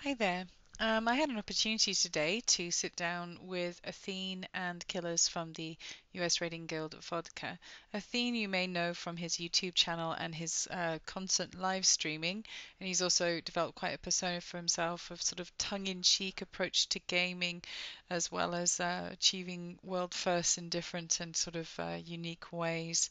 Hi there. I had an opportunity today to sit down with Athene and Killars from the US Rating Guild Vodka. Athene, you may know from his YouTube channel and his constant live streaming, and he's also developed quite a persona for himself of sort of tongue-in-cheek approach to gaming, as well as achieving world firsts in different and sort of unique ways.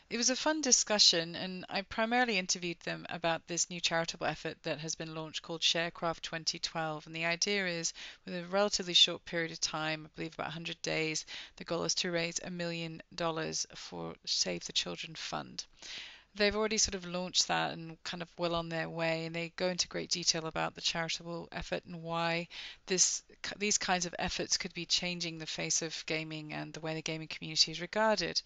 It was a fun discussion, and I primarily interviewed them about this new charitable effort that has been launched called Sharecraft 2012. And the idea is, with a relatively short period of time, I believe about 100 days, the goal is to raise $1 million for Save the Children Fund. They've already sort of launched that and kind of well on their way, and they go into great detail about the charitable effort and why these kinds of efforts could be changing the face of gaming and the way the gaming community is regarded.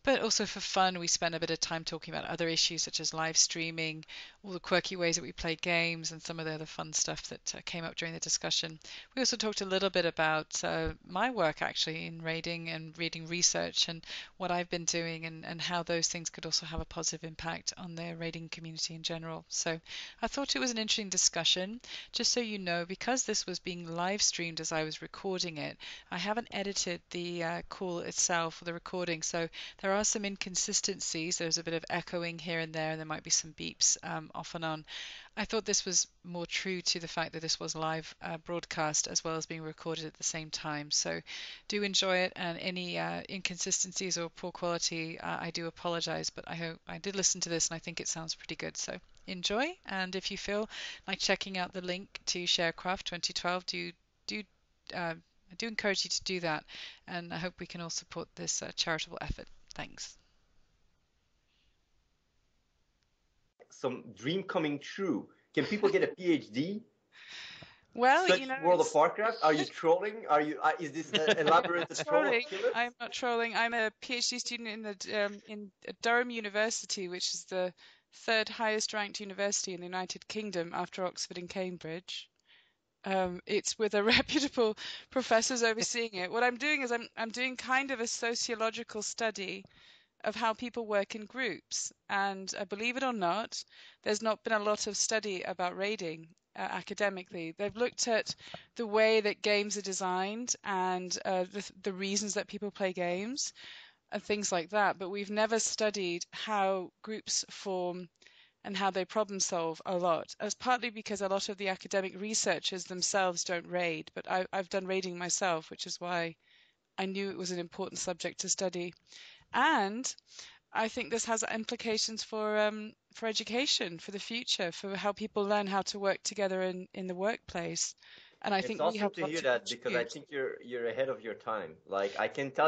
But also for fun, we spent a bit of time talking about other issues such as live streaming, all the quirky ways that we play games, and some of the other fun stuff that came up during the discussion. We also talked a little bit about my work actually in raiding and reading research and what I've been doing and how those things could also have a positive impact on the raiding community in general. So I thought it was an interesting discussion. Just so you know, because this was being live streamed as I was recording it, I haven't edited the call itself or the recording. So there are some inconsistencies. There's a bit of echoing here and there, and there might be some beeps off and on. I thought this was more true to the fact that this was live broadcast as well as being recorded at the same time. So do enjoy it, and any inconsistencies or poor quality, I do apologize, but I hope I did listen to this and I think it sounds pretty good. So enjoy, and if you feel like checking out the link to Sharecraft 2012, do uh, I do encourage you to do that, and I hope we can all support this charitable effort. Thanks. Some dream coming true. Can people get a PhD? Well, Such World of it's Warcraft? Are you trolling? Are you? Is this elaborated troll of trolling. killers? I'm not trolling. I'm a PhD student in Durham University, which is the third highest ranked university in the United Kingdom after Oxford and Cambridge. It's with a reputable professors overseeing it. What I'm doing is I'm doing kind of a sociological study of how people work in groups. And believe it or not, there's not been a lot of study about raiding academically. They've looked at the way that games are designed and the reasons that people play games and things like that. But we've never studied how groups form and how they problem solve a lot. As partly because a lot of the academic researchers themselves don't raid, but I've done raiding myself, which is why I knew it was an important subject to study. And I think this has implications for education, for the future, for how people learn how to work together in the workplace. And I It's think we awesome have a to lot hear to that because I contribute. think you're ahead of your time. Like I I can don't know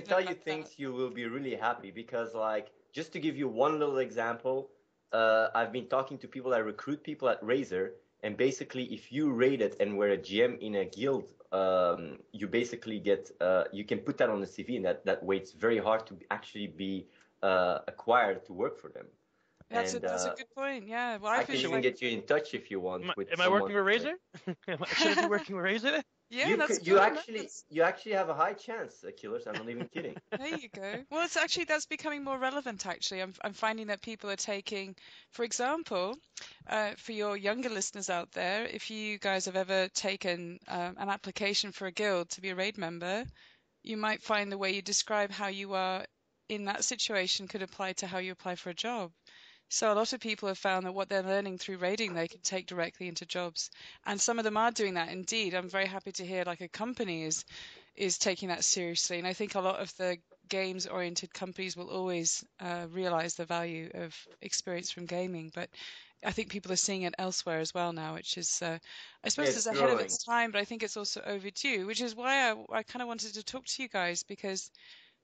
tell you about that. things you will be really happy because like just to give you one little example, I've been talking to people. I recruit people at Razer, and basically if you rate it and were a GM in a guild, you basically get you can put that on the CV, and that way it's very hard to actually be acquired to work for them. And That's a good point. Yeah. Well, I I've can been Should even we? trying. get you in touch if you want with Am I someone. working with Razer? Should I be working with Razer? Yeah, that's You good. No, actually have a high chance, Killers. I'm not even kidding. there you go. Well, it's actually that's becoming more relevant. Actually, I'm finding that people are taking, for example, for your younger listeners out there, if you guys have ever taken an application for a guild to be a raid member, you might find the way you describe how you are in that situation could apply to how you apply for a job. So a lot of people have found that what they're learning through raiding, they can take directly into jobs. And some of them are doing that indeed. I'm very happy to hear like a company is taking that seriously. And I think a lot of the games-oriented companies will always realize the value of experience from gaming. But I think people are seeing it elsewhere as well now, which is, I Yeah, suppose it's it's ahead of growing. its time, but I think it's also overdue, which is why I kind of wanted to talk to you guys because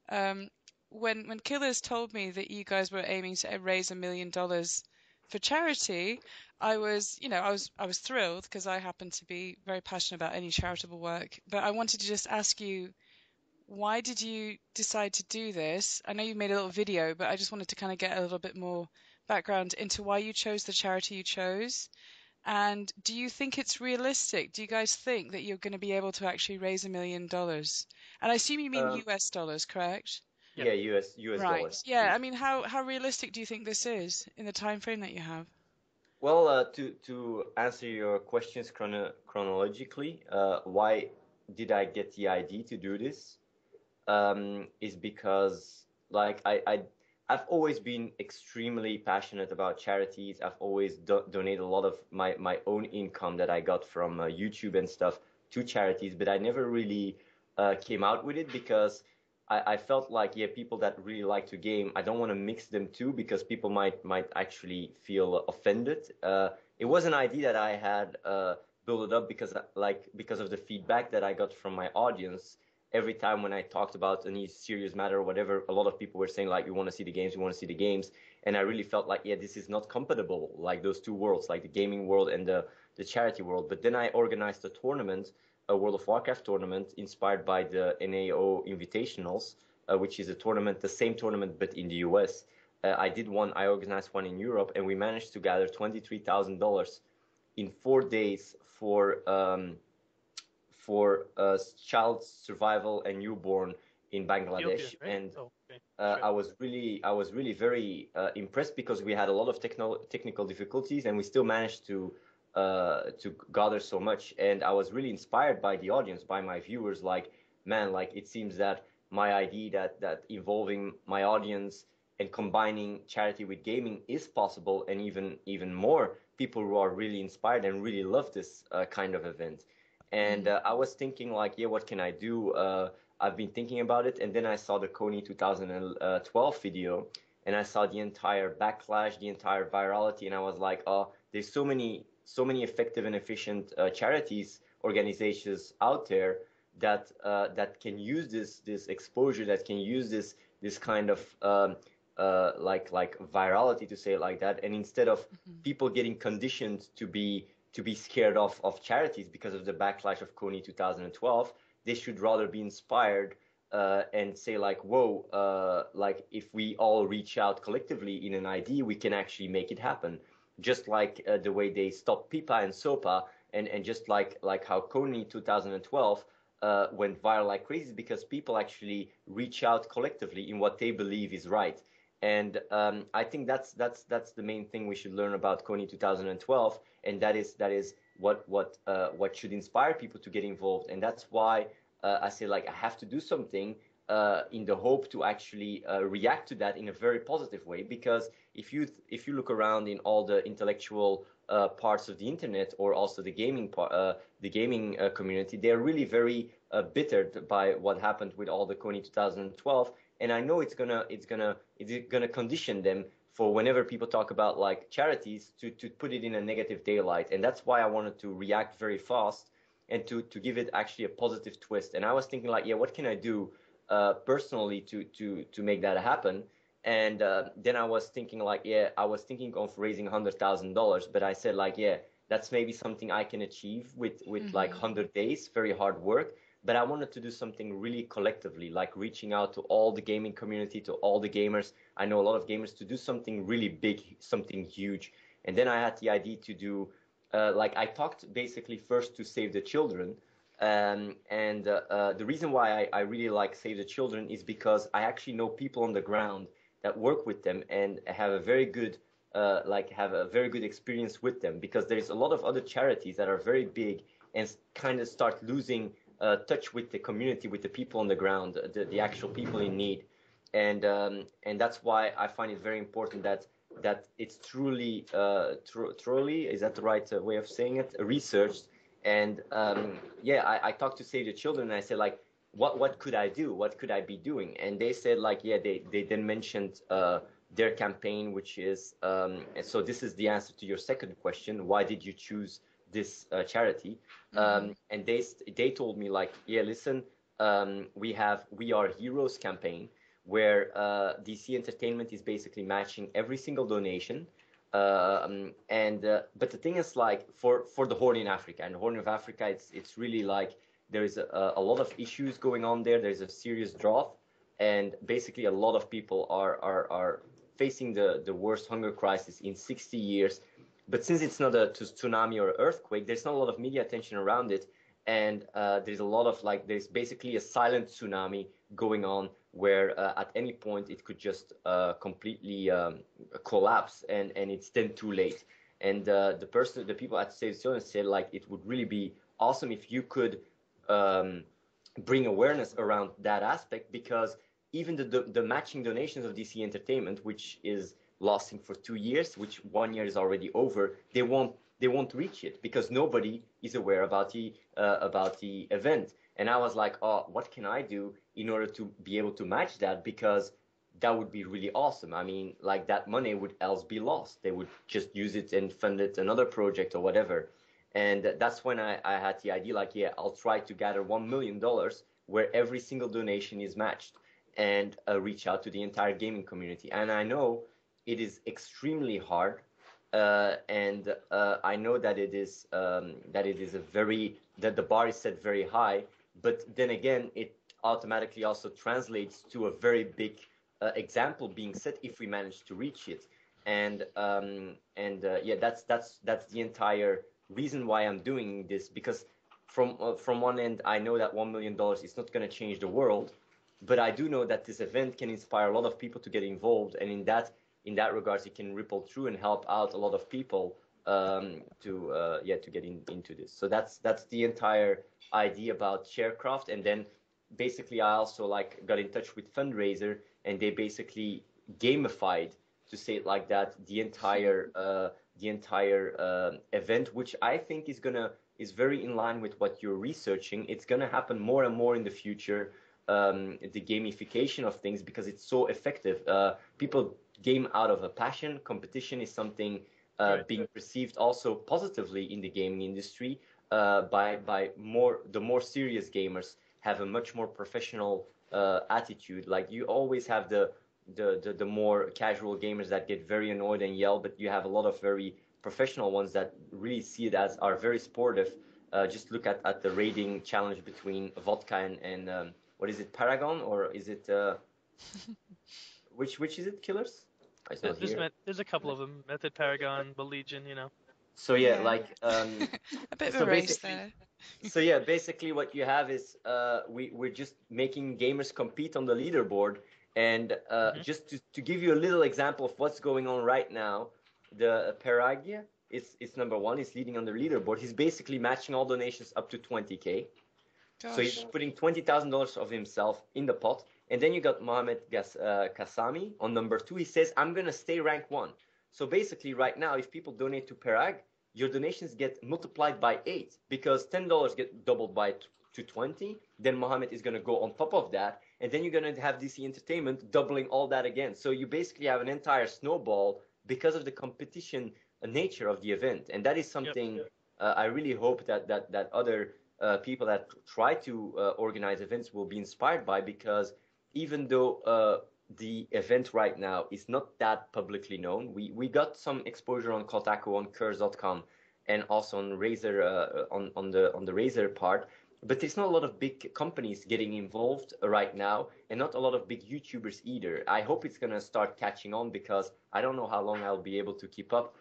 um, when Killers told me that you guys were aiming to raise $1 million for charity, I was thrilled because I happen to be very passionate about any charitable work. But I wanted to just ask you, why did you decide to do this? I know you made a little video, but I just wanted to kind of get a little bit more background into why you chose the charity you chose. And do you think it's realistic? Do you guys think that you're going to be able to actually raise $1 million? And I assume you mean Um, US dollars, correct? Yep. yeah, US Right. dollar, Yeah. please. I mean, how realistic do you think this is in the time frame that you have? Well, to answer your questions chronologically, why did I get the idea to do this? Is because like I've always been extremely passionate about charities. I've always donated a lot of my own income that I got from YouTube and stuff to charities, but I never really came out with it because I felt like, yeah, people that really like to game, I don't want to mix them too because people might actually feel offended. It was an idea that I had built it up because because of the feedback that I got from my audience every time when I talked about any serious matter or whatever. A lot of people were saying like, "You want to see the games, you want to see the games," and I really felt like, yeah, this is not compatible, like those two worlds, like the gaming world and the charity world. But then I organized a tournament, a World of Warcraft tournament inspired by the NAO Invitationals, which is a tournament, the same tournament but in the US. I did one, I organized one in Europe, and we managed to gather $23,000 in 4 days for child survival and newborn in Ethiopia, Bangladesh. right? And Oh, okay. Sure. I was really very impressed because we had a lot of technical difficulties and we still managed to gather so much. And I was really inspired by the audience, by my viewers. Like, man, like it seems that my idea that involving my audience and combining charity with gaming is possible, and even more people who are really inspired and really love this kind of event. And Mm. I was thinking like, yeah, what can I do? I've been thinking about it, and then I saw the Coney 2012 video, and I saw the entire backlash, the entire virality, and I was like, oh, there's so many effective and efficient charities, organizations out there that can use this exposure, that can use this kind of like virality, to say it like that, and instead of Mhm. people getting conditioned to be scared of charities because of the backlash of Coney 2012, they should rather be inspired and say like, whoa, like if we all reach out collectively in an idea, we can actually make it happen. Just like the way they stopped Pipa and SOPA, and just like how Coney 2012 went viral like crazy because people actually reach out collectively in what they believe is right. And I think that's the main thing we should learn about Coney 2012, and that is what should inspire people to get involved. And that's why I say like I have to do something in the hope to actually react to that in a very positive way. Because if you look around in all the intellectual parts of the internet, or also the gaming community, they're really very bittered by what happened with all the Coney 2012. And I know it's gonna condition them for whenever people talk about like charities to put it in a negative daylight. And that's why I wanted to react very fast and to give it actually a positive twist. And I was thinking like, yeah, what can I do personally to make that happen? And then I was thinking like, yeah, I was thinking of raising $100,000, but I said like, yeah, that's maybe something I can achieve with like Mhm. 100 days, very hard work. But I wanted to do something really collectively, like reaching out to all the gaming community, to all the gamers. I know a lot of gamers, to do something really big, something huge. And then I had the idea to do, like I talked basically first to Save the Children. And the reason why I really like Save the Children is because I actually know people on the ground that work with them and have a very good experience with them. Because there's a lot of other charities that are very big and kind of start losing touch with the community, with the people on the ground, the actual people in need. And that's why I find it very important that it's truly, is that the right way of saying it, researched. And yeah, I talked to Save the Children, and I said like, what could I do? What could I be doing? And they said like, yeah, they then mentioned their campaign, which is and so this is the answer to your second question: why did you choose this charity? Mhm. And they told me like, yeah, listen, we are heroes campaign, where DC Entertainment is basically matching every single donation. And but the thing is like, for the Horn in Africa, and the Horn of Africa, it's really like there is a lot of issues going on there. There's a serious drought, and basically a lot of people are facing the worst hunger crisis in 60 years. But since it's not a tsunami or earthquake, there's not a lot of media attention around it. And there's a lot of like, there's basically a silent tsunami going on, where at any point it could just completely collapse, and it's then too late. And the people at Save Zone said like it would really be awesome if you could bring awareness around that aspect, because even the matching donations of DC Entertainment, which is lasting for 2 years, which 1 year is already over, they won't reach it because nobody is aware about the event. And I was like, oh, what can I do in order to be able to match that? Because that would be really awesome. I mean, like that money would else be lost. They would just use it and fund it another project or whatever. And that's when I had the idea, like, yeah, I'll try to gather $1 million where every single donation is matched, and reach out to the entire gaming community. And I know it is extremely hard, and I know that it is that the bar is set very high. But then again, it automatically also translates to a very big example being set if we manage to reach it. And yeah, that's the entire reason why I'm doing this, because from one end, I know that $1 million is not going to change the world, but I do know that this event can inspire a lot of people to get involved, and in that regards, it can ripple through and help out a lot of people to get into this. So that's the entire idea about Sharecraft. And then basically, I also like got in touch with Fundraiser, and they basically gamified, to say it like that, the entire event, which I think is very in line with what you're researching. It's gonna happen more and more in the future, the gamification of things, because it's so effective. People game out of a passion. Competition is something being perceived also positively in the gaming industry, by the more serious gamers have a much more professional attitude. Like, you always have the more casual gamers that get very annoyed and yell, but you have a lot of very professional ones that really see it as are very sportive. Just look at the rating challenge between Vodka and what is it, Paragon, or is it which is it, Killers? I saw here. There's a couple of them, Method, Paragon, Legion, you know. So yeah, Yeah. like A bit of so a race basically, there. so yeah, basically what you have is we're just making gamers compete on the leaderboard. And just to give you a little example of what's going on right now, the Peragia is number one. He's leading on the leaderboard. He's basically matching all donations up to 20K. So he's Gosh. putting $20,000 of himself in the pot. And then you got Mohamed Kasami on number two. He says, I'm going to stay rank one. So basically right now, if people donate to Perag, your donations get multiplied by 8, because $10 get doubled to 20. Then Mohamed is going to go on top of that. And then you're going to have DC Entertainment doubling all that again. So you basically have an entire snowball because of the competition nature of the event. And that is something I really hope that other people that try to organize events will be inspired by, because even though the event right now is not that publicly known, we got some exposure on Kotaku, on Curse.com, and also on Razer, on the Razer part. But there's not a lot of big companies getting involved right now, and not a lot of big YouTubers either. I hope it's gonna start catching on, because I don't know how long I'll be able to keep up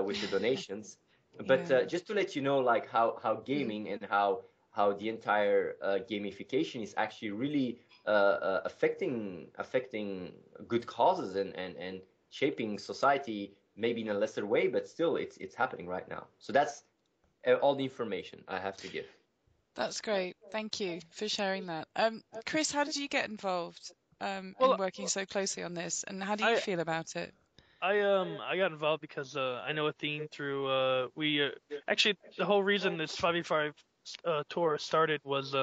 with the donations. But Yeah. just to let you know, like how gaming and how the entire gamification is actually really affecting good causes and shaping society, maybe in a lesser way, but still it's happening right now. So that's all the information I have to give. That's great. Thank you for sharing that. Chris, how did you get involved in Well, working so closely on this, and how do you I feel about it? I got involved because I know Athene through we actually the whole reason this 5v5 tour started was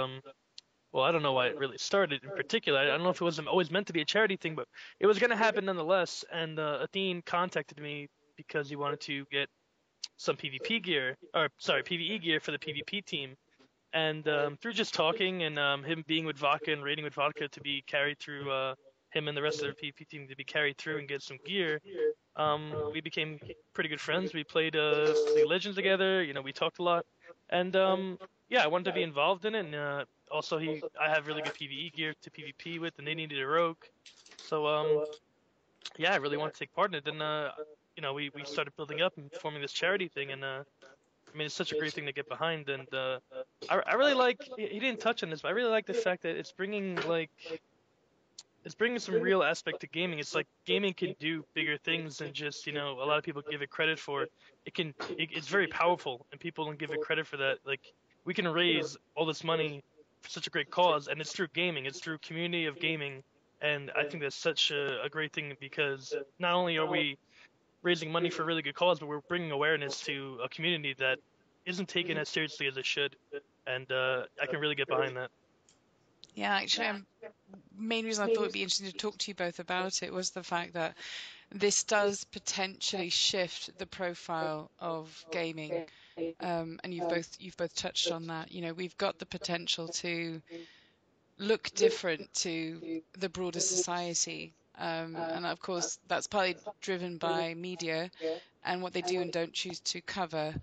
well, I don't know why it really started in particular. I don't know if it was always meant to be a charity thing, but it was going to happen nonetheless. And Athene contacted me because he wanted to get some PvP gear, or sorry, PvE gear for the PvP team. And through just talking and him being with Vodka and raiding with Vodka to be carried through, him and the rest of the PvP team to be carried through and get some gear, we became pretty good friends. We played League of Legends together. You know, we talked a lot, and yeah, I wanted to be involved in it. And also, I have really good PvE gear to PvP with, and they needed a rogue, so yeah, I really wanted to take part in it. And you know, we started building up and forming this charity thing, and I mean, it's such a great thing to get behind. And I really like, he didn't touch on this, but I really like the fact that it's bringing like it's bringing some real aspect to gaming. It's like gaming can do bigger things than just, a lot of people give it credit for. It's very powerful, and people don't give it credit for that. Like, we can raise all this money for such a great cause, and it's through gaming. It's through community of gaming, and I think that's such a great thing, because not only are we raising money for a really good cause, but we're bringing awareness to a community that isn't taken as seriously as it should, and I can really get behind that. Yeah, actually, main reason I thought it'd be interesting to talk to you both about it was the fact that this does potentially shift the profile of gaming, and you've both touched on that. We've got the potential to look different to the broader society, and of course that's partly driven by media and what they do and don't choose to cover,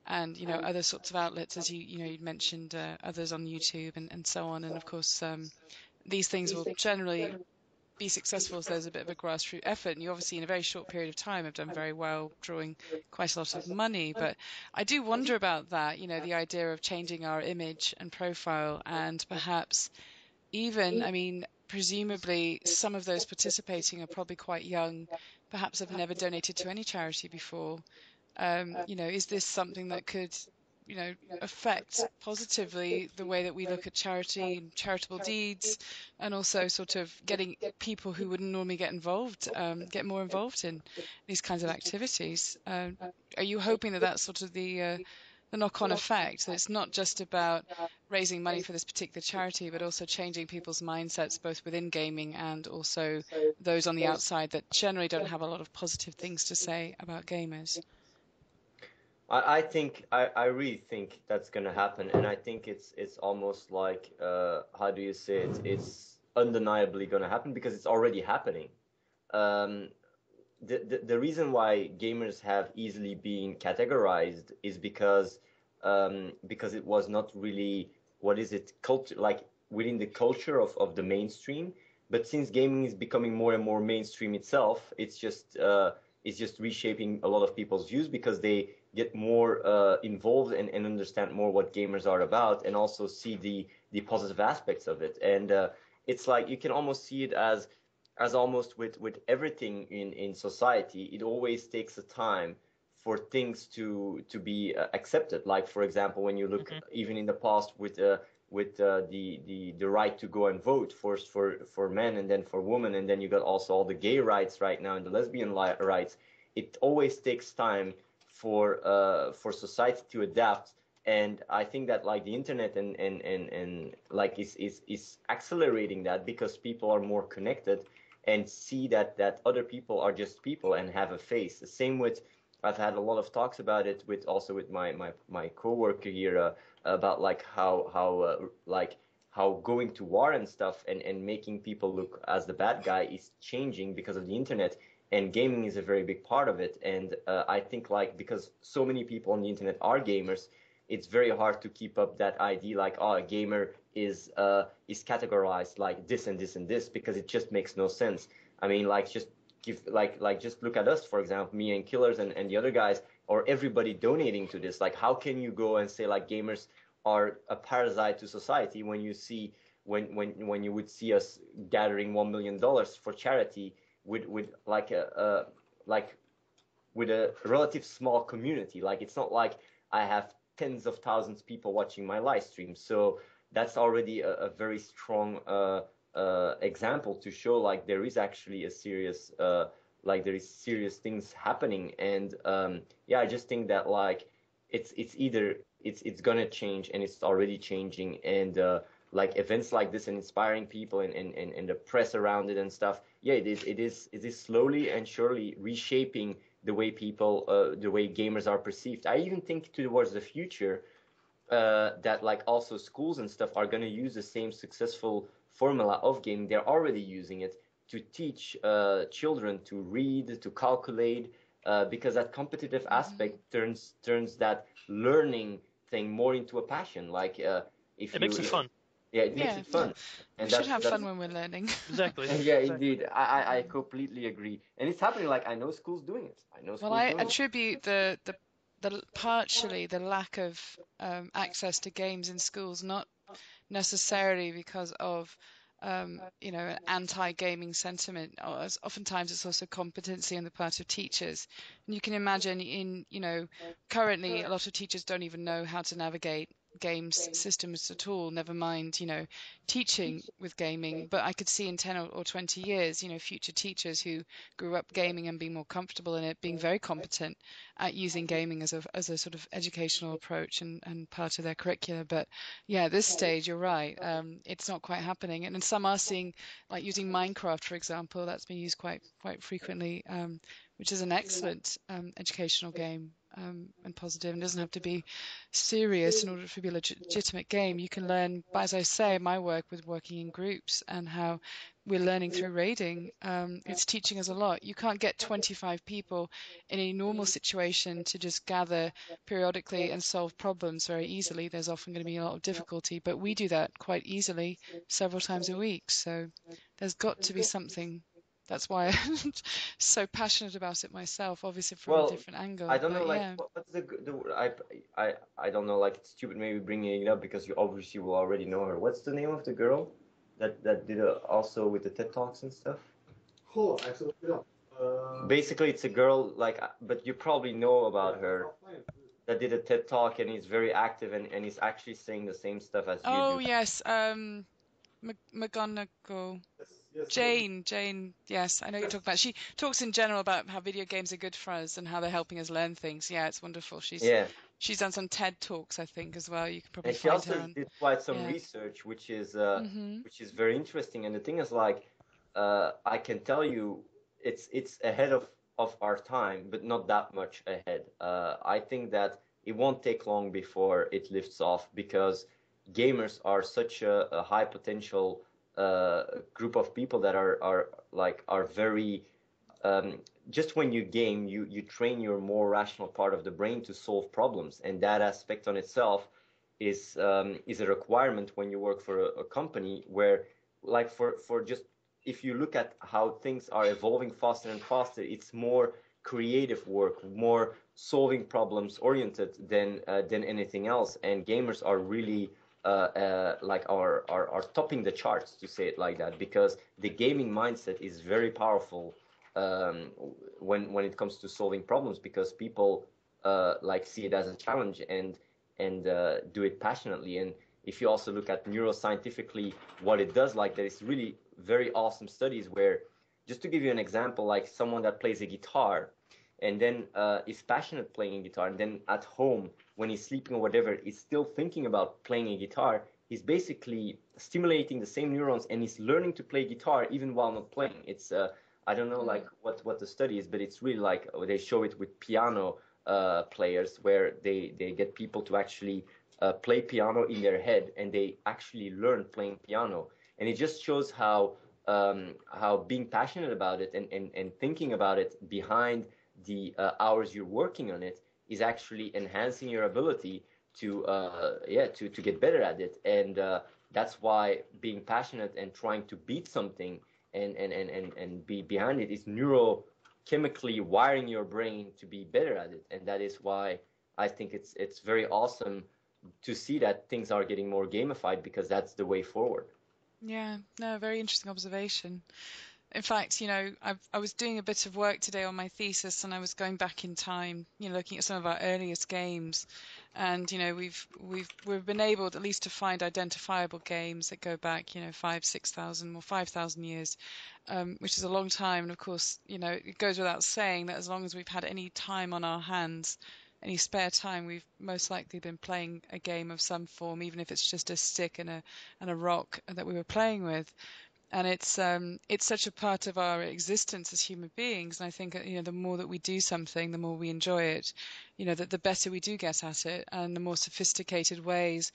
and other sorts of outlets, as you'd mentioned, others on YouTube and so on, and of course these things will generally be successful if there's a bit of a grassroots effort. And you obviously, in a very short period of time, have done very well, drawing quite a lot of money. But I do wonder about that, the idea of changing our image and profile, and perhaps even, I mean, presumably some of those participating are probably quite young, perhaps have never donated to any charity before. Is this something that could, affect positively the way that we look at charity and charitable deeds, and also sort of getting people who wouldn't normally get more involved in these kinds of activities? Are you hoping that that's sort of the knock-on effect, that it's not just about raising money for this particular charity, but also changing people's mindsets, both within gaming and also those on the outside that generally don't have a lot of positive things to say about gamers? I really think that's gonna happen, and I think it's almost like how do you say it? It's undeniably gonna happen because it's already happening. Um, the reason why gamers have easily been categorized is because it was not really, what is it, culture, like within the culture of the mainstream. But since gaming is becoming more and more mainstream itself, it's just reshaping a lot of people's views because they get more involved and understand more what gamers are about, and also see the positive aspects of it. And it's like you can almost see it as almost with everything in society. It always takes a time for things to be accepted. Like, for example, when you look even in the past with the right to go and vote, first for men and then for women, and then you got also all the gay rights right now and the lesbian rights. It always takes time for society to adapt. And I think that like the internet and like is accelerating that, because people are more connected and see that other people are just people and have a face. The same with, I've had a lot of talks about it with also with my coworker here, about like how going to war and stuff and making people look as the bad guy is changing because of the internet, and gaming is a very big part of it. And I think like because so many people on the internet are gamers, it's very hard to keep up that idea like, oh, a gamer is categorized like this and this and this, because it just makes no sense. I mean, like just give just look at us, for example, me and Killars and the other guys, or everybody donating to this. Like, how can you go and say like gamers are a parasite to society when you see when you would see us gathering $1 million for charity with like a like with a relative small community. Like, it's not like I have tens of thousands of people watching my live stream. So that's already a very strong example to show like there is actually a serious like there is serious things happening. And yeah, I just think that like it's either it's gonna change, and it's already changing. And like events like this and inspiring people and the press around it and stuff, yeah, it is slowly and surely reshaping the way people the way gamers are perceived. I even think towards the future that like also schools and stuff are going to use the same successful formula of gaming. They're already using it to teach children to read, to calculate, because that competitive aspect turns that learning thing more into a passion. Like if It you makes it fun. yeah, it makes Yeah, it fun. we And should have that's fun when we're learning. Exactly. yeah, Exactly. indeed. I completely agree. And it's happening. Like, I know schools doing it. I know Well, schools I doing it. attribute the partially the lack of access to games in schools, not necessarily because of an anti-gaming sentiment. Oftentimes it's also competency on the part of teachers. And you can imagine currently a lot of teachers don't even know how to navigate games systems at all, never mind, teaching with gaming. But I could see in 10 or 20 years, future teachers who grew up gaming and being more comfortable in it, being very competent at using gaming as a sort of educational approach and part of their curricula. But yeah, at this stage, you're right. It's not quite happening. And some are seeing, like using Minecraft, for example, that's been used quite frequently, which is an excellent educational game and positive, and doesn't have to be serious in order to be a legitimate game. You can learn, as I say, my work with working in groups and how we're learning through raiding. It's teaching us a lot. You can't get 25 people in a normal situation to just gather periodically and solve problems very easily. There's often going to be a lot of difficulty, but we do that quite easily several times a week. So there's got to be something. That's why I'm so passionate about it myself, obviously from a Well, different I angle. don't know, But like yeah. what's I don't know, like it's stupid maybe bringing it up because you obviously will already know her. What's the name of the girl that did also with the TED Talks and stuff? Oh, absolutely not. Basically, it's a girl like, but you probably know about her that did a TED Talk and is very active and is actually saying the same stuff as you Oh do. yes, McGonagall. Yes, Jane, yes, I know you're talking about. She talks in general about how video games are good for us and how they're helping us learn things. Yeah, it's wonderful. Yeah, She's done some TED Talks, I think, as well. You can probably and she find also her on. did quite some Yeah. research, Mhm. which is very interesting. And the thing is, like, I can tell you, it's ahead of our time, but not that much ahead. I think that it won't take long before it lifts off because gamers are such a high potential group of people that are very just when you game, you train your more rational part of the brain to solve problems, and that aspect on itself is a requirement when you work for a company where, like, for just if you look at how things are evolving faster and faster, it's more creative work, more solving problems oriented than anything else, and gamers are really like are topping the charts, to say it like that, because the gaming mindset is very powerful um, when it comes to solving problems, because people like see it as a challenge and do it passionately. And if you also look at neuroscientifically what it does, like there is really very awesome studies where, just to give you an example, like someone that plays a guitar and then is passionate playing a guitar, and then at home when he's sleeping or whatever is still thinking about playing a guitar, he's basically stimulating the same neurons and he's learning to play guitar even while not playing. It's I don't know like what the study is, but it's really like they show it with piano players where they get people to actually play piano in their head and they actually learn playing piano. And it just shows how being passionate about it and thinking about it behind the hours you're working on it is actually enhancing your ability to to get better at it. And that's why being passionate and trying to beat something and be behind it is neurochemically wiring your brain to be better at it. And that is why I think it's very awesome to see that things are getting more gamified, because that's the way forward. Yeah. No, very interesting observation. In fact, I was doing a bit of work today on my thesis, and I was going back in time, looking at some of our earliest games, and we've been able at least to find identifiable games that go back, 5,000, 6,000 or 5,000 years, which is a long time. And of course, it goes without saying that as long as we've had any time on our hands, any spare time, we've most likely been playing a game of some form, even if it's just a stick and a rock that we were playing with. And it's such a part of our existence as human beings. And I think the more that we do something, the more we enjoy it. That the better we do get at it, and the more sophisticated ways.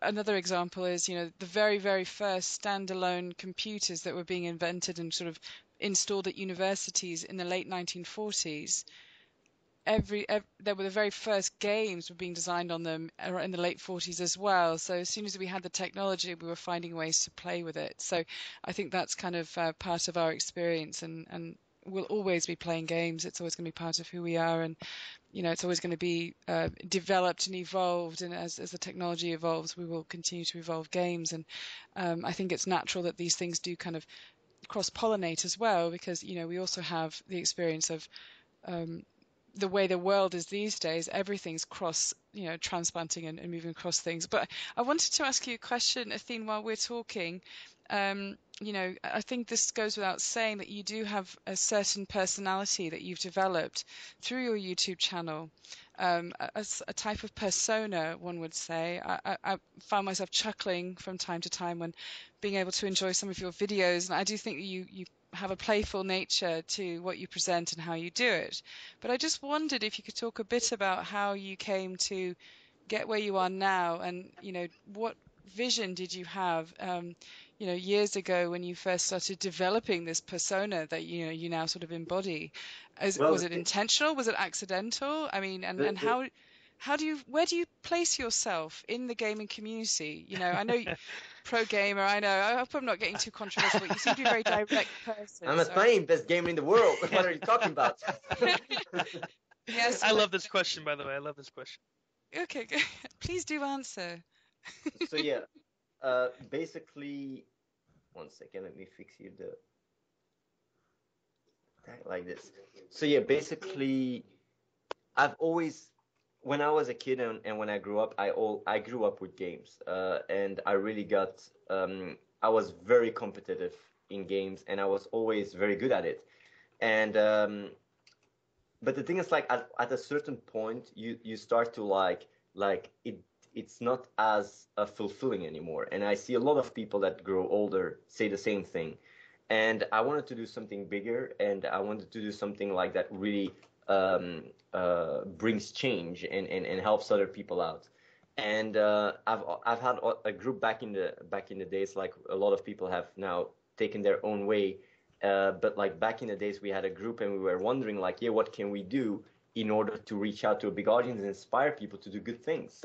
Another example is the very very first standalone computers that were being invented and sort of installed at universities in the late 1940s. They were the very first games were being designed on them in the late 40s as well. So as soon as we had the technology, we were finding ways to play with it. So I think that's kind of part of our experience, and we'll always be playing games. It's always going to be part of who we are, and it's always going to be developed and evolved. And as the technology evolves, we will continue to evolve games. And I think it's natural that these things do kind of cross-pollinate as well, because we also have the experience of the way the world is these days. Everything's transplanting and moving across things. But I wanted to ask you a question, Athene, while we're talking. I think this goes without saying that you do have a certain personality that you've developed through your YouTube channel, a type of persona, one would say. I found myself chuckling from time to time when being able to enjoy some of your videos, and I do think that you have a playful nature to what you present and how you do it. But I just wondered if you could talk a bit about how you came to get where you are now, and what vision did you have years ago when you first started developing this persona that you now sort of embody? Was it intentional? Was it accidental? I mean, and where do you place yourself in the gaming community? I know pro gamer. I know. I hope I'm not getting too controversial, but you seem to be a very direct person. I'm Athene, best gamer in the world. What are you talking about? Yes. I love this question, by the way. I love this question. Okay, please do answer. So yeah, basically, one second. Let me fix you like this. So yeah, basically, I've always, when I was a kid and when I grew up, I grew up with games, and I really got, I was very competitive in games, and I was always very good at it. And but the thing is, like at a certain point, you start to it's not as fulfilling anymore. And I see a lot of people that grow older say the same thing. And I wanted to do something bigger, and I wanted to do something like that really brings change and helps other people out. And I've had a group back in the days, like a lot of people have now taken their own way. But like back in the days, we had a group and we were wondering like, yeah, what can we do in order to reach out to a big audience and inspire people to do good things?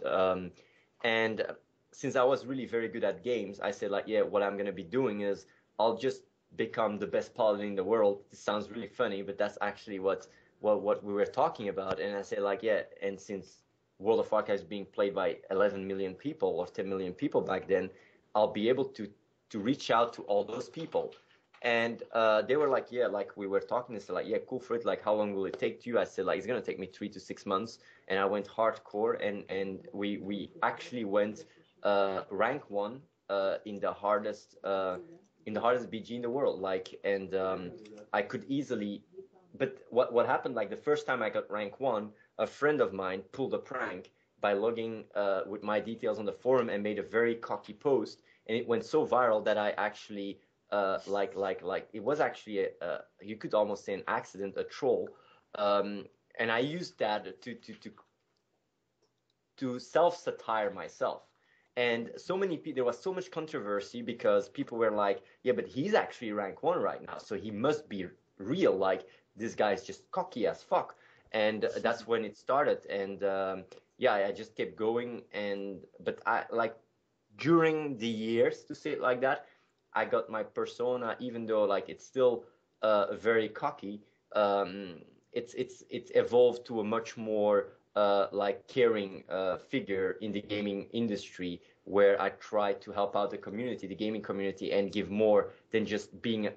And since I was really very good at games, I said like, yeah, what I'm going to be doing is I'll just become the best paladin in the world. This sounds really funny, but that's actually what we were talking about. And I said like, yeah, and since World of Warcraft is being played by 11 million people or 10 million people back then, I'll be able to reach out to all those people. And they were like, yeah, like we were talking, they said like, yeah, cool for it. Like, how long will it take you? I said like, it's going to take me 3 to 6 months. And I went hardcore, and we actually went rank 1 in the hardest BG in the world. Like, and I could easily, but what happened, like the first time I got rank 1, a friend of mine pulled a prank by logging with my details on the forum and made a very cocky post. And it went so viral that I actually, it was actually you could almost say an accident, a troll, and I used that to self-satire myself. And so many people, there was so much controversy because people were like, yeah, but he's actually rank 1 right now, so he must be real. Like, this guy's just cocky as fuck. And that's when it started. And yeah, I just kept going. But I like during the years, to say it like that, I got my persona, even though like it's still very cocky. It's evolved to a much more like caring figure in the gaming industry, where I try to help out the community, the gaming community, and give more than just being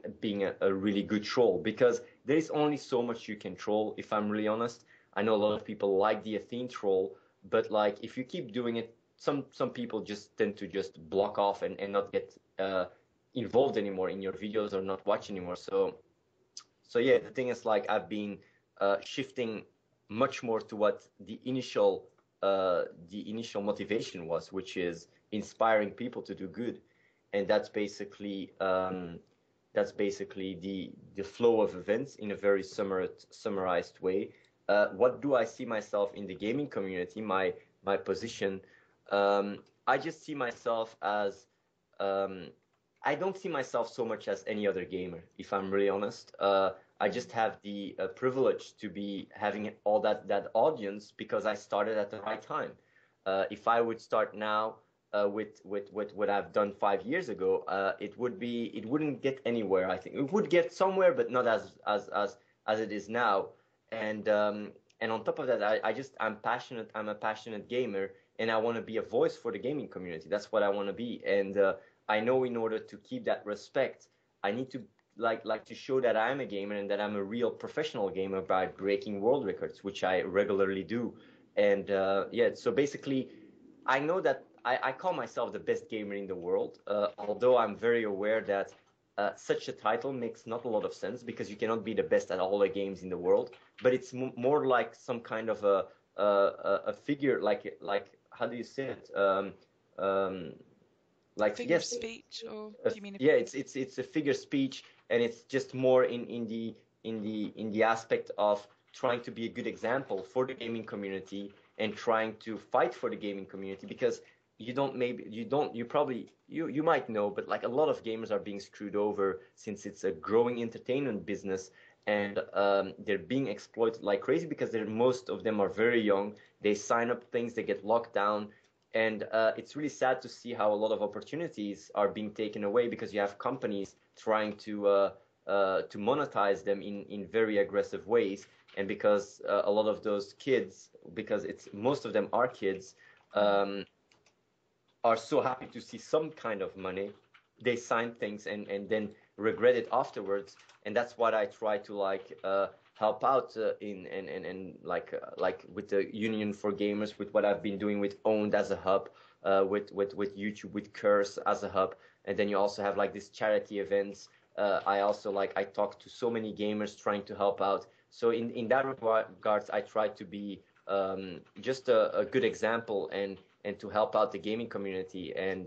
a really good troll, because there is only so much you can troll, if I'm really honest. I know a lot of people like the Athene troll, but like if you keep doing it, some people just tend to just block off and not get involved anymore in your videos or not watch anymore. So yeah, the thing is, like, I've been shifting much more to what the initial motivation was, which is inspiring people to do good. And that's basically the flow of events in a very summarized way. What do I see myself in the gaming community? My position, I just see myself as I don't see myself so much as any other gamer, if I'm really honest. I just have the privilege to be having all that audience because I started at the right time. If I would start now, with what I've done 5 years ago, it wouldn't get anywhere. I think it would get somewhere, but not as it is now. And on top of that, I'm passionate. I'm a passionate gamer, and I want to be a voice for the gaming community. That's what I want to be. And I know in order to keep that respect, I need to like to show that I'm a gamer and that I'm a real professional gamer by breaking world records, which I regularly do. And yeah, so basically, I know that I call myself the best gamer in the world, although I'm very aware that such a title makes not a lot of sense because you cannot be the best at all the games in the world. But it's more like some kind of a figure, like how do you say it? Like Figure of yes, speech, or do you mean? yeah, it's a figure speech, and it's just more in the aspect of trying to be a good example for the gaming community and trying to fight for the gaming community because you might know, but like a lot of gamers are being screwed over since it's a growing entertainment business, and they're being exploited like crazy because most of them are very young. They sign up things, they get locked down, and it's really sad to see how a lot of opportunities are being taken away because you have companies trying to monetize them in very aggressive ways. And because a lot of those kids, because most of them are kids, are so happy to see some kind of money, they sign things and then regret it afterwards. And that's what I try to help out in and like with the Union for Gamers, with what I've been doing with Owned as a hub, with YouTube, with Curse as a hub. And then you also have like these charity events. I also I talk to so many gamers trying to help out. So in that regards, I try to be just a good example and to help out the gaming community. And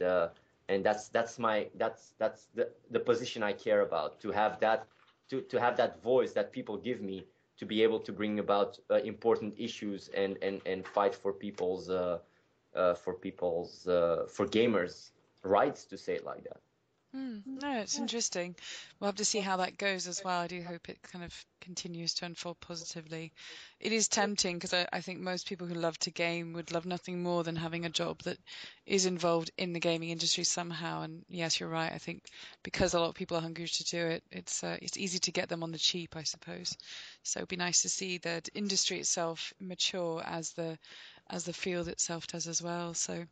that's the position I care about, to have that voice that people give me, to be able to bring about important issues and fight for for gamers rights, to say it like that. No, it's interesting. We'll have to see how that goes as well. I do hope it kind of continues to unfold positively. It is tempting because I think most people who love to game would love nothing more than having a job that is involved in the gaming industry somehow. And yes, you're right. I think because a lot of people are hungry to do it, it's easy to get them on the cheap, I suppose. So it'd be nice to see the industry itself mature as the field itself does as well. So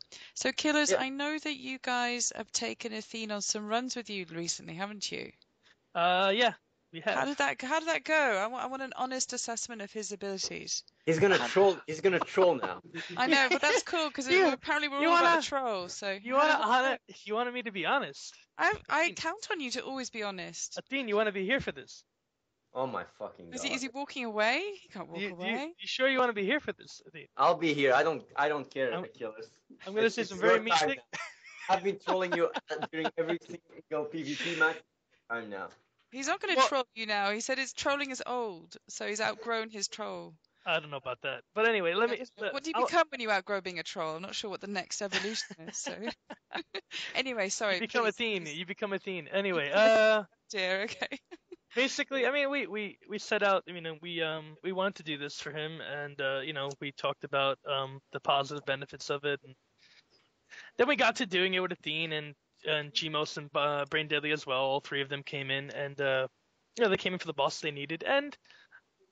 Killers, Yeah. I know that you guys have taken Athene on some runs with you recently, haven't you? Yeah, we How have. did that go? I want an honest assessment of his abilities. He's gonna How, troll. He's gonna troll now. I know, but that's cool because you apparently we're you all about the wanna troll. So you how wanna did that go? you wanted me to be honest. I Athene, count on you to always be honest. Athene, you wanna be here for this? Oh my fucking Is god. he walking away? He can't walk away. You sure you wanna be here for this, Athene? I'll be here. I don't care, I'm Killers. I'm gonna say some It's very your mean time things. now. I've been trolling you during every single PvP match. I'm now. He's not going to Well, troll you now. He said his trolling is old, so he's outgrown his troll. I don't know about that, but anyway, let me. What do you I'll, become when you outgrow being a troll? I'm not sure what the next evolution is. So anyway, you sorry, become please. Athene. You become Athene. Anyway, Dear, okay. basically, I mean, we set out. I mean, we wanted to do this for him, and we talked about the positive benefits of it, and then we got to doing it with Athene and Gmos and Brain Deadly as well. All three of them came in, and they came in for the boss they needed, and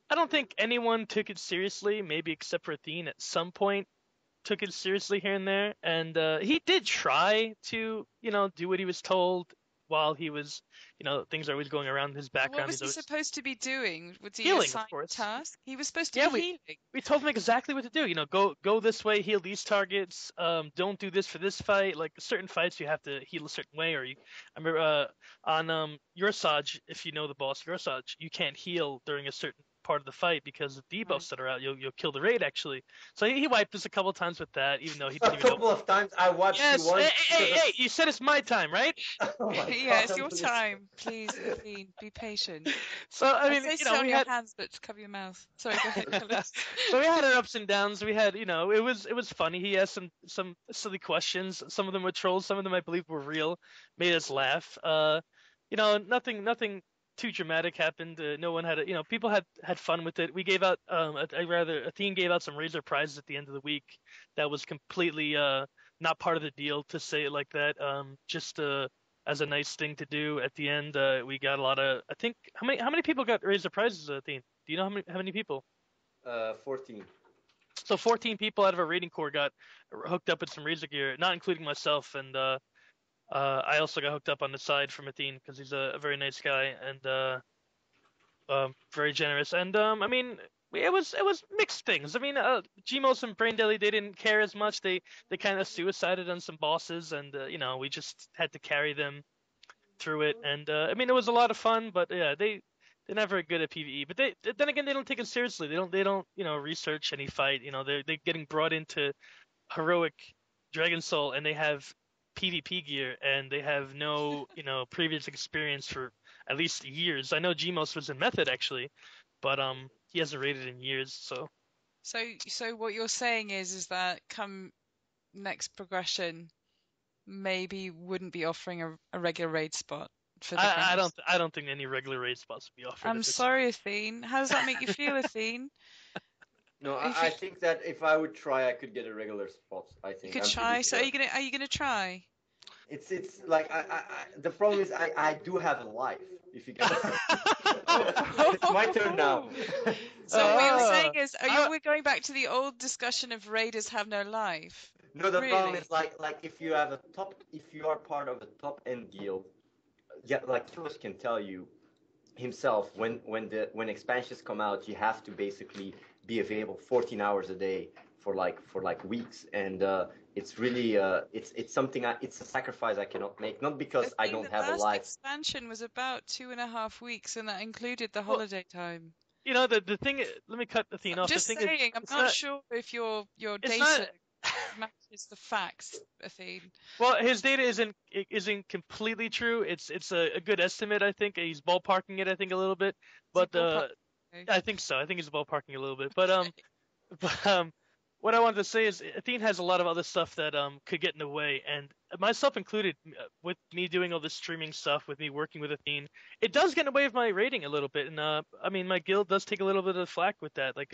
I don't think anyone took it seriously, maybe except for Athene at some point took it seriously here and there. And he did try to, do what he was told while he was, things are always going around in his What background. was He's he always supposed to be doing? Was he healing, of assigned a course. task? He was supposed to Yeah, be we healing. we told him exactly what to do. Go this way, heal these targets. Don't do this for this fight. Like certain fights, you have to heal a certain way. I remember on Yorsaj, if you know the boss Yorsaj, you can't heal during a certain part of the fight because of debuffs that are out. You'll kill the raid actually. So he wiped us a couple times with that, even though he A didn't even know. couple of times I watched you Yes, once. hey! You said it's my time, right? Oh my Yeah, god. it's your time. Please, Athene, be patient. So I I'd mean, say sit on we your had. hands, but cover your mouth. Sorry, go ahead, Nicholas. So we had our ups and downs. We had, it was funny. He asked some silly questions. Some of them were trolls. Some of them I believe were real. Made us laugh. Nothing too dramatic happened. No one had, people had fun with it. We gave out, Athene gave out some Razor prizes at the end of the week. That was completely not part of the deal, to say it like that. Just as a nice thing to do at the end. We got a lot of, I think, how many people got Razor prizes, Athene? Do you know how many people? 14. So 14 people out of a rating corps got hooked up with some Razor gear, not including myself, and I also got hooked up on the side from Athene because he's a very nice guy and very generous. And I mean, it was mixed things. I mean, Gmos and Brain Deli, they didn't care as much. They kind of suicided on some bosses, and we just had to carry them through it. And I mean, it was a lot of fun, but yeah, they're not very good at PvE. But then again, they don't take it seriously. They don't research any fight. They're getting brought into heroic Dragon Soul, and they have PvP gear, and they have no previous experience for at least years. I know Gmos was in Method actually, but he hasn't raided in years. So what you're saying is that come next progression, maybe wouldn't be offering a regular raid spot for the friends. I don't think any regular raid spots would be offered. I'm sorry, Athene. How does that make you feel, Athene? No, I think that if I would try, I could get a regular spot. I think you could I'm try. pretty So sure. are you gonna try? It's like the problem is I do have a life. If you get it's my turn now. So what you're saying is, we're going back to the old discussion of raiders have no life. No, the problem Really? is like if you are part of a top end guild, yeah, like Killers can tell you himself, when expansions come out, you have to basically be available 14 hours a day for weeks, and it's really it's something it's a sacrifice I cannot make, not because I don't have a life. The last expansion was about 2.5 weeks, and that included the holiday time. The thing. Let me cut Athene off. Just saying, I'm not sure if your data matches the facts, Athene. Well, his data isn't completely true. It's a good estimate, I think. He's ballparking it, I think, a little bit. But I think so. I think he's ballparking a little bit. But what I wanted to say is Athene has a lot of other stuff that could get in the way, and myself included, with me doing all this streaming stuff, with me working with Athene, it does get in the way of my rating a little bit. And I mean, my guild does take a little bit of flack with that. Like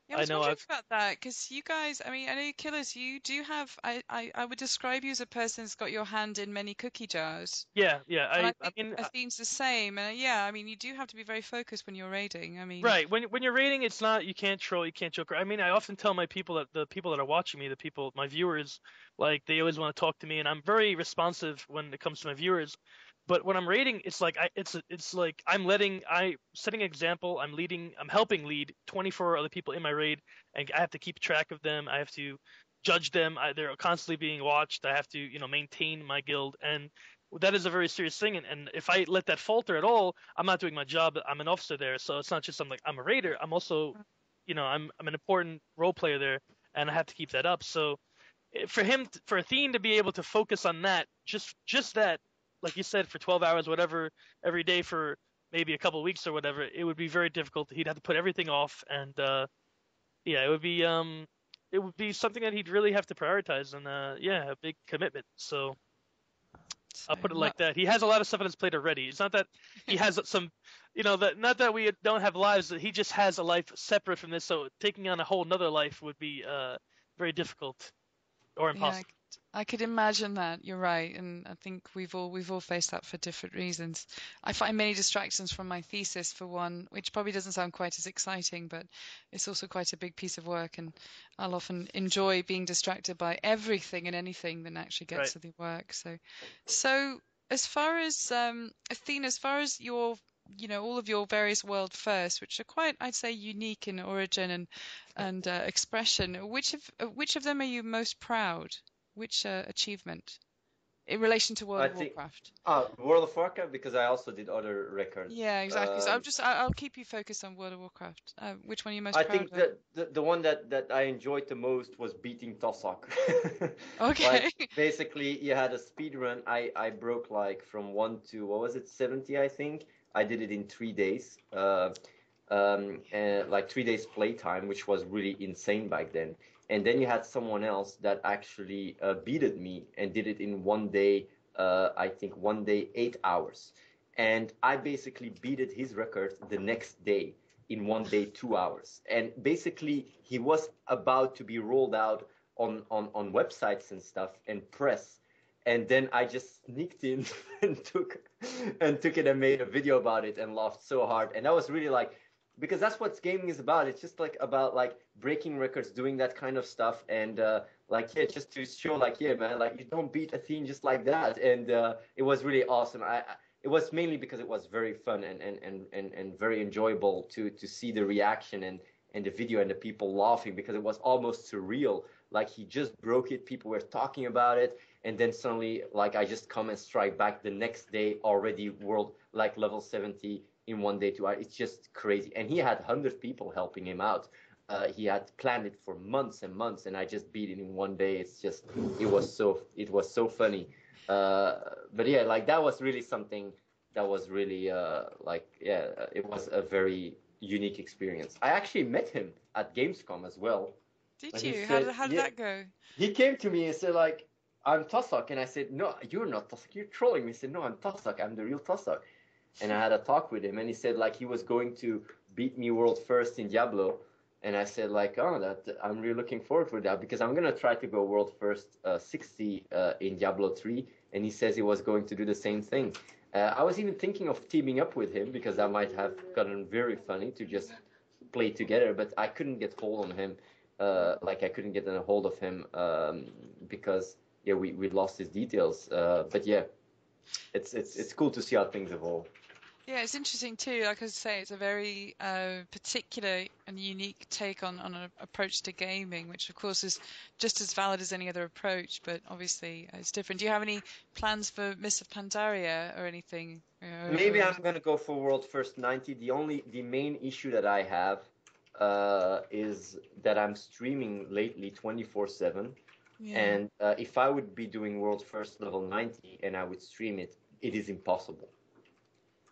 Yeah, I was wondering about that, because you guys, I mean, I know Killers, you do have, I would describe you as a person who's got your hand in many cookie jars. Yeah. I mean, Athene's the same. Yeah, I mean, you do have to be very focused when you're raiding. I mean, right. When you're raiding, it's not, you can't troll, you can't joke. I mean, I often tell my people, the people that are watching me, my viewers, like, they always want to talk to me, and I'm very responsive when it comes to my viewers. But when I'm raiding, it's like it's like I'm setting an example. I'm helping lead 24 other people in my raid, and I have to keep track of them. I have to judge them. They're constantly being watched. I have to maintain my guild, and that is a very serious thing. And if I let that falter at all, I'm not doing my job. I'm an officer there, so it's not just I'm a raider. I'm also, I'm an important role player there, and I have to keep that up. So for Athene to be able to focus on that, just that, like you said, for 12 hours, whatever, every day for maybe a couple of weeks or whatever, it would be very difficult. He'd have to put everything off, and yeah, it would be something that he'd really have to prioritize, and a big commitment. So I'll put it like that. He has a lot of stuff on his plate already. It's not that he has some, not that we don't have lives. That he just has a life separate from this. So taking on a whole nother life would be very difficult or impossible. Yeah, I could imagine that. You're right, and I think we've all faced that for different reasons. I find many distractions from my thesis, for one, which probably doesn't sound quite as exciting, but it's also quite a big piece of work, and I'll often enjoy being distracted by everything and anything than actually gets to the work. So as far as Athena, as far as your all of your various world firsts, which are quite, I'd say, unique in origin and expression, which of them are you most proud? Which achievement in relation to World of Warcraft? World of Warcraft, because I also did other records. Yeah, exactly. So I'll keep you focused on World of Warcraft. Which one are you most proud of? I think that the one that I enjoyed the most was beating Tosok. Okay. Like, basically, you had a speed run. I broke from 1 to, what was it, 70, I think. I did it in 3 days. And 3 days playtime, which was really insane back then. And then you had someone else that actually beated me and did it in 1 day, I think 1 day, 8 hours. and I basically beated his record the next day in 1 day, 2 hours. And basically, he was about to be rolled out on websites and stuff and press. And then I just sneaked in and took it and made a video about it and laughed so hard. And that was really like, because that's what gaming is about. It's just like about like breaking records, doing that kind of stuff, and like yeah, just to show like yeah, man, like you don't beat Athene just like that. And it was really awesome. It was mainly because it was very fun and very enjoyable to see the reaction and the video and the people laughing, because it was almost surreal. Like he just broke it, people were talking about it, and then suddenly like I just come and strike back the next day, already world like level 70 in 1 day, 2 hours. It's just crazy. And he had 100 people helping him out. He had planned it for months and months, and I just beat it in 1 day. It's just it was so funny. But yeah, like that was really something that was really like yeah, it was a very unique experience. I actually met him at Gamescom as well. Did And he you? said, How did yeah, that go? he came to me and said like, I'm Tosok, and I said, no, you're not Tosok, you're trolling me. He said, no, I'm Tosok, I'm the real Tosok. And I had a talk with him, and he said like he was going to beat me world first in Diablo, and I said like, oh, that I'm really looking forward to that, because I'm gonna try to go world first 60 in Diablo 3, and he says he was going to do the same thing. I was even thinking of teaming up with him, because that might have gotten very funny to just play together, but I couldn't get hold on him. Like I couldn't get a hold of him because yeah, we lost his details. But yeah, it's cool to see how things evolve. Yeah, it's interesting too. Like I say, it's a very particular and unique take on an approach to gaming, which of course is just as valid as any other approach, but obviously it's different. Do you have any plans for Mists of Pandaria or anything? Maybe I'm gonna go for world first 90. The main issue that I have is that I'm streaming lately 24/7, Yeah. and if I would be doing world first level 90 and I would stream it, it is impossible.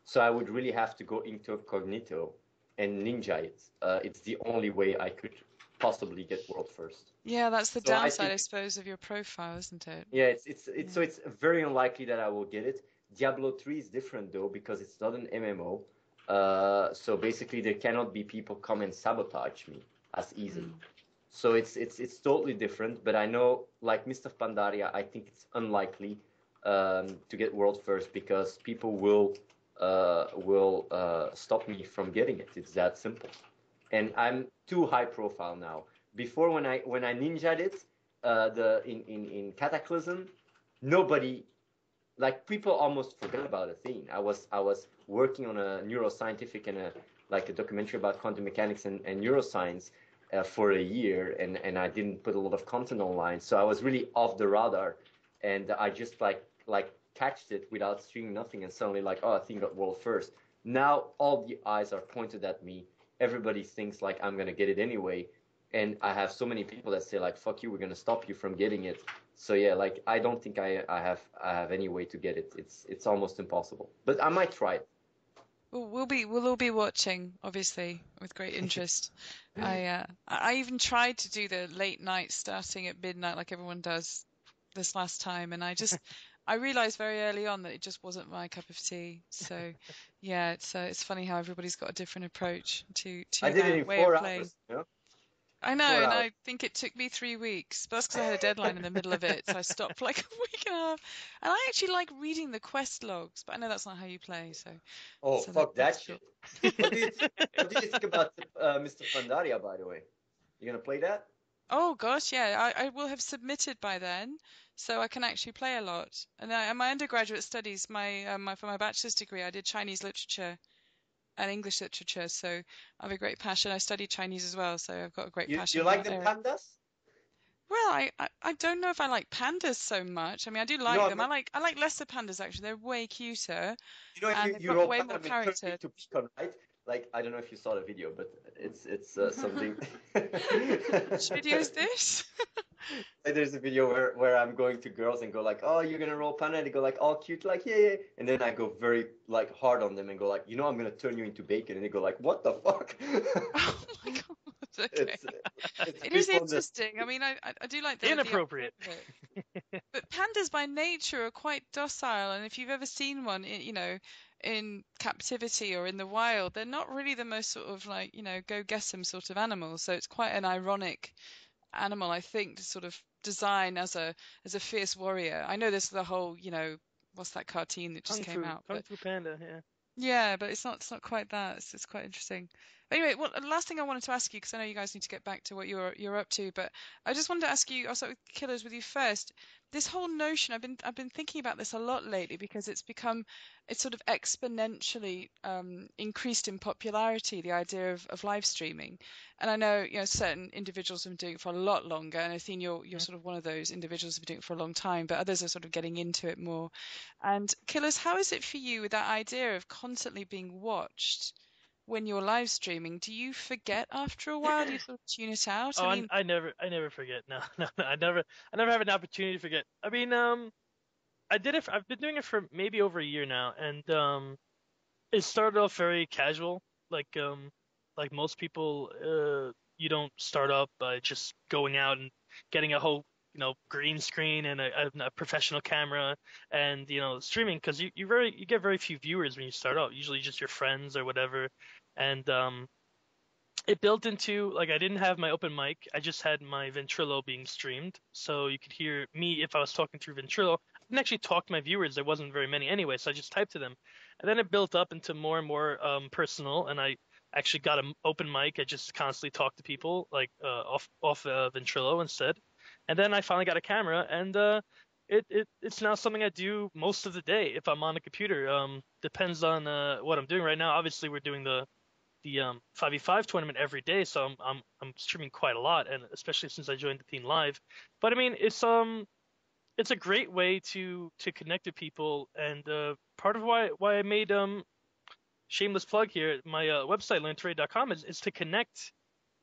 So I would really have to go into Cognito and ninja it. It's the only way I could possibly get world first. Yeah, that's the So I downside, think, I suppose, of your profile, isn't it? yeah, it's Yeah. so it's very unlikely that I will get it. Diablo 3 is different though, because it's not an MMO. So basically there cannot be people come and sabotage me as easily. So it's totally different. But I know, like Mist of Pandaria, I think it's unlikely to get world first, because people will stop me from getting it. It's that simple. And I'm too high profile now. Before, when I ninja'd it, in Cataclysm, nobody, like, people almost forgot about Athene. I was working on a neuroscientific and a documentary about quantum mechanics and neuroscience for a year, and I didn't put a lot of content online, so I was really off the radar, and I just like catched it without streaming nothing, and suddenly like, oh, Athene got world first. Now all the eyes are pointed at me. Everybody thinks like I'm gonna get it anyway, and I have so many people that say like, fuck you, we're gonna stop you from getting it. So yeah, like I don't think I have any way to get it. It's almost impossible. But I might try it. Well, we'll all be watching, obviously, with great interest. I even tried to do the late night starting at midnight like everyone does this last time, and I realized very early on that it just wasn't my cup of tea. So yeah, it's funny how everybody's got a different approach I to did it that in way of 4 hours, playing. you know? I know, Four and hours. I think it took me 3 weeks, but that's because I had a deadline in the middle of it, so I stopped for like a week and a half. And I actually like reading the quest logs, but I know that's not how you play, Oh, so fuck that that's cool. shit. What do you think about Mr. Pandaria, by the way? You gonna play that? Oh gosh, yeah, I will have submitted by then, so I can actually play a lot. And in my undergraduate studies, for my bachelor's degree, I did Chinese literature and English literature, so I have a great passion. I studied Chinese as well, so I've got a great You passion in like that the area. pandas? Well, I don't know if I like pandas so much. I mean, I do You like know, them. I like lesser pandas actually. They're way cuter if and they've you got roll way panda more and turn character. into pecan, right? Like I don't know if you saw the video, but it's something. Which video is this? Like there's a video where I'm going to girls and go like, oh, you're gonna roll panda, and they go like all cute, like yeah, yeah, and then I go very like hard on them and go like, you know, I'm gonna turn you into bacon, and they go like, what the fuck? Oh my God. Okay. It's It is people that interesting. I mean, I do like the idea Inappropriate. of it. But pandas by nature are quite docile, and if you've ever seen one, you know, in captivity or in the wild, they're not really the most sort of like, go get 'em sort of animals. So it's quite an ironic animal, I think, to sort of design as a fierce warrior. I know there's the whole, what's that cartoon that just came out, Kung but Fu Panda, yeah. yeah, but it's not quite that. It's quite interesting. Anyway, well, the last thing I wanted to ask you, because I know you guys need to get back to what you're up to, but I just wanted to ask you, I'll start with Killers with you first. This whole notion, I've been thinking about this a lot lately because it's sort of exponentially increased in popularity, the idea of live streaming. And I know, certain individuals have been doing it for a lot longer, and I think you're sort of one of those individuals who've been doing it for a long time, but others are sort of getting into it more. And Killers, how is it for you with that idea of constantly being watched when you're live streaming? Do you forget after a while? Do you sort of tune it out? Oh, I mean, I never forget. No, no, I never have an opportunity to forget. I mean, I did it. I've been doing it for maybe over a year now, and it started off very casual, like most people. You don't start up by just going out and getting a whole, green screen and a professional camera and streaming because you get very few viewers when you start out. Usually just your friends or whatever, and it built into like I didn't have my open mic. I just had my Ventrilo being streamed, so you could hear me if I was talking through Ventrilo. I didn't actually talk to my viewers. There wasn't very many anyway, so I just typed to them, and then it built up into more and more personal. And I actually got an open mic. I just constantly talked to people like off Ventrilo instead, and then I finally got a camera, and it's now something I do most of the day if I'm on a computer. Depends on what I'm doing right now. Obviously, we're doing the 5v5 tournament every day, so I'm streaming quite a lot, and especially since I joined Athene Live. But I mean, it's a great way to connect with people, and part of why I made shameless plug here, my website learntoraid.com is to connect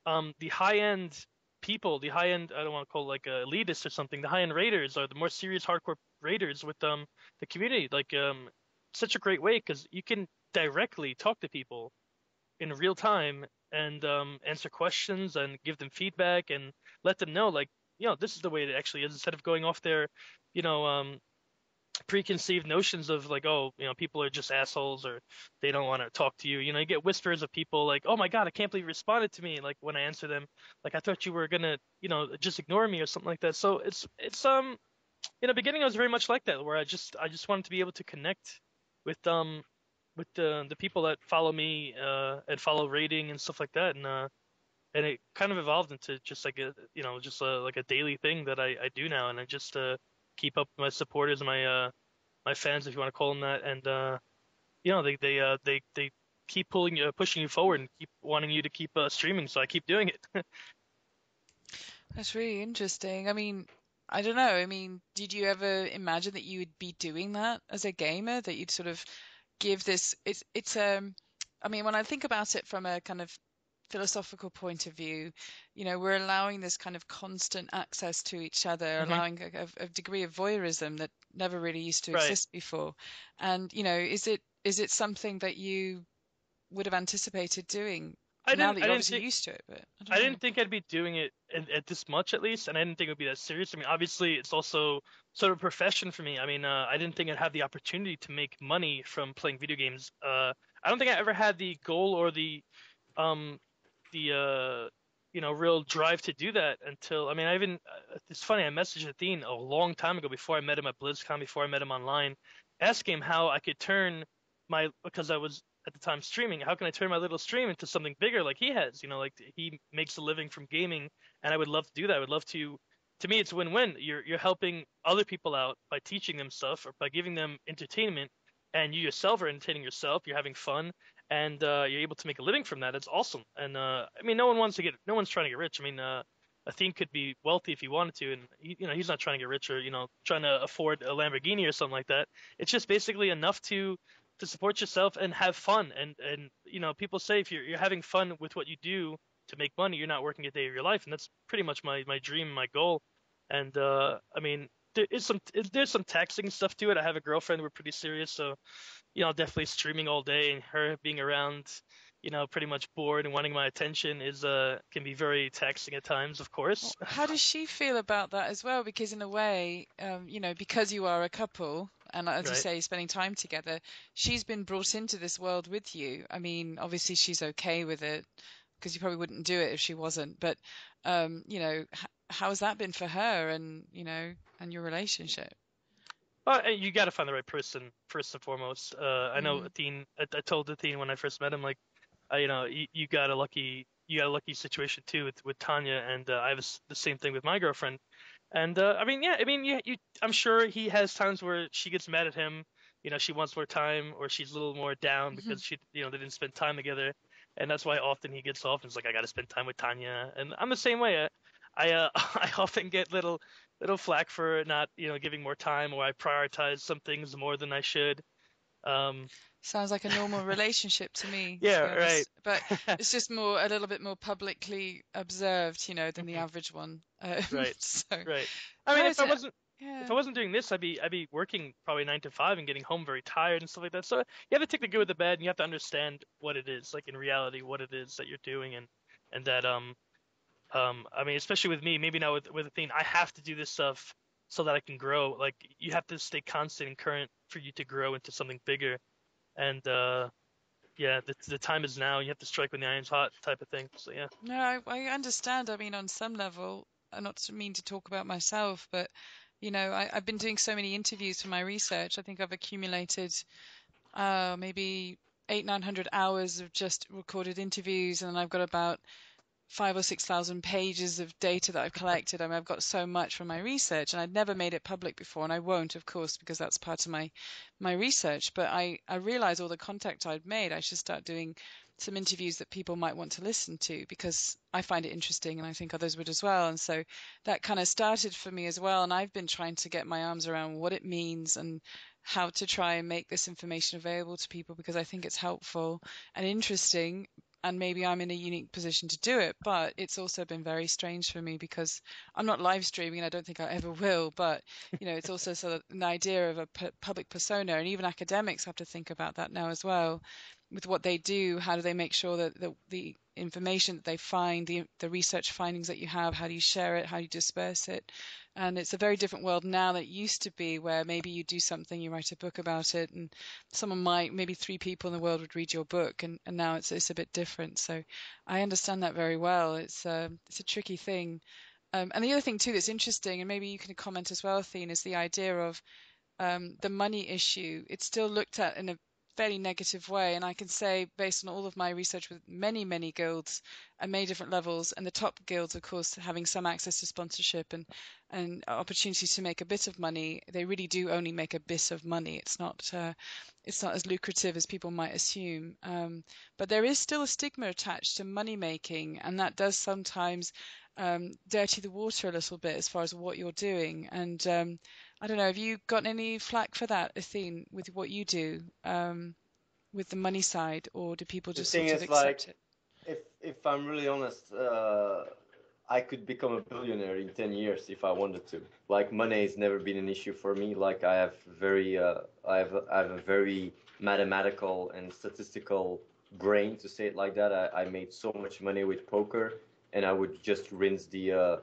the high end people, the high end, I don't want to call it like elitists or something, the high end raiders or the more serious hardcore raiders with the community. Like such a great way because you can directly talk to people in real time and answer questions and give them feedback and let them know like this is the way it actually is instead of going off their you know preconceived notions of like people are just assholes or they don't want to talk to you. You get whispers of people like, oh my god, I can't believe you responded to me, like when I answer them, like I thought you were gonna just ignore me or something like that. So it's in the beginning I was very much like that where I just wanted to be able to connect with the people that follow me and follow rating and stuff like that, and it kind of evolved into just like like a daily thing that I do now, and I just keep up with my supporters and my fans, if you want to call them that, and they keep pushing you forward and keep wanting you to keep streaming, so I keep doing it. that's really interesting. I mean, I don't know. I mean, did you ever imagine that you would be doing that as a gamer, that you'd sort of give this it's I mean, when I think about it from a kind of philosophical point of view, we're allowing this kind of constant access to each other, Hmm. allowing a degree of voyeurism that never really used to Right. exist before. And, is it something that you would have anticipated doing I now didn't that I you're didn't obviously think used to it? But I I don't know. didn't think I'd be doing it at this much, at least, and I didn't think it would be that serious. I mean, obviously, it's also sort of a profession for me. I mean, I didn't think I'd have the opportunity to make money from playing video games. I don't think I ever had the goal or um, the real drive to do that until, I mean, I even, it's funny, I messaged Athene a long time ago before I met him at BlizzCon, before I met him online, asking him how I could turn because I was at the time streaming, how can I turn my little stream into something bigger like he has? Like he makes a living from gaming, and I would love to do that. I would love to me, it's win-win. You're helping other people out by teaching them stuff or by giving them entertainment, and you yourself are entertaining yourself. You're having fun, and you're able to make a living from that. It's awesome. And I mean, no one's trying to get rich. I mean, Athene could be wealthy if he wanted to, and he's not trying to get rich or trying to afford a Lamborghini or something like that. It's just basically enough to support yourself and have fun. And people say if you're having fun with what you do to make money, you're not working a day of your life, and that's pretty much my dream, my goal. And I mean, there's some taxing stuff to it. I have a girlfriend. We're pretty serious, so definitely streaming all day and her being around, pretty much bored and wanting my attention is can be very taxing at times, of Well, course. how does she feel about that as well? Because in a way, because you are a couple, and as you Right. say, spending time together. She's been brought into this world with you. I mean, obviously she's okay with it because you probably wouldn't do it if she wasn't. But how has that been for her, and and your relationship? Well, you got to find the right person first and foremost. I know Mm. Athene. I told Athene when I first met him, like, you got a lucky situation too with Tanya, and I have the same thing with my girlfriend. And I mean, yeah, I mean, I'm sure he has times where she gets mad at him. She wants more time, or she's a little more down because they didn't spend time together, and that's why often he gets off and is like, I got to spend time with Tanya, and I'm the same way. I often get little flack for not, giving more time, or I prioritize some things more than I should. Um, Sounds like a normal relationship to me, to yeah, be right. honest. But it's just a little bit more publicly observed, than the average one. Right, So, right. I mean, no, if it's I a, wasn't if yeah. I wasn't doing this, I'd be working probably 9 to 5 and getting home very tired and stuff like that. So you have to take the good with the bad, and you have to understand what it is, like in reality, what it is that you're doing, and that I mean, especially with me, maybe now with Athene, I have to do this stuff so that I can grow. Like, you have to stay constant and current for you to grow into something bigger. And yeah, the time is now. You have to strike when the iron's hot, type of thing. So yeah. No, I understand. I mean, on some level, not to mean to talk about myself, but I've been doing so many interviews for my research. I think I've accumulated maybe 800-900 hours of just recorded interviews, and then I've got about 5 or 6 thousand pages of data that I've collected. I mean, I've got so much from my research, and I'd never made it public before, and I won't, of course, because that's part of my research. But I realized all the contact I'd made, I should start doing some interviews that people might want to listen to, because I find it interesting, and I think others would as well. And so that kind of started for me as well. And I've been trying to get my arms around what it means and how to try and make this information available to people, because I think it's helpful and interesting, and maybe I'm in a unique position to do it. But it's also been very strange for me because I'm not live streaming, and I don't think I ever will. But it's also sort of an idea of a public persona, and even academics have to think about that now as well, with what they do. How do they make sure that the information that they find, the research findings that you have, how do you share it, how do you disperse it? And it's a very different world now that it used to be, where maybe you do something, you write a book about it, and maybe 3 people in the world would read your book, and now it's a bit different. So I understand that very well. It's a tricky thing. And the other thing too that's interesting, and maybe you can comment as well, Athene, is the idea of the money issue. It's still looked at in a fairly negative way. And I can say, based on all of my research with many, many guilds at many different levels, and the top guilds, of course, having some access to sponsorship and opportunities to make a bit of money, they really do only make a bit of money. It's not as lucrative as people might assume. But there is still a stigma attached to money making, and that does sometimes dirty the water a little bit as far as what you're doing. And I don't know, have you gotten any flack for that, Athene, with what you do, with the money side, or do people The just thing sort of is, like, accept it? if I'm really honest, I could become a billionaire in 10 years if I wanted to. Like, money has never been an issue for me. Like, I have a very mathematical and statistical brain, to say it like that. I made so much money with poker, and I would just rinse the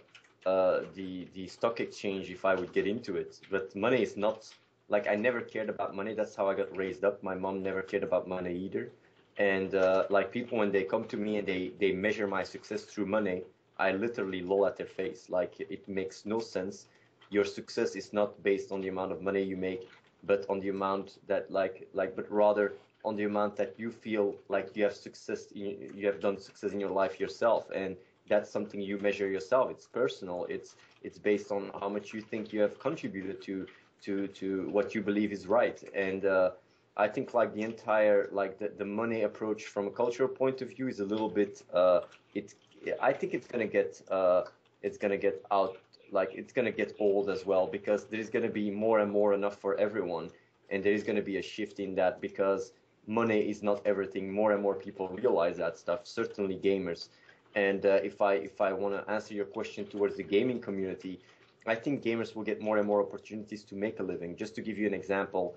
stock exchange if I would get into it. But money is not, like, I never cared about money. That's how I got raised up. My mom never cared about money either. And like, people, when they come to me and they measure my success through money, I literally loll at their face. Like, it makes no sense. Your success is not based on the amount of money you make, but on the amount that but rather on the amount that you feel like you have you have done success in your life yourself, and that's something you measure yourself. It's personal. It's based on how much you think you have contributed to what you believe is right. And I think, like, the entire, like, the money approach from a cultural point of view is a little bit it I think it's gonna get out, like, it's gonna get old as well, because there's gonna be more and more enough for everyone, and there is gonna be a shift in that, because money is not everything. More and more people realize that stuff, certainly gamers. And if I want to answer your question towards the gaming community, I think gamers will get more and more opportunities to make a living. Just to give you an example,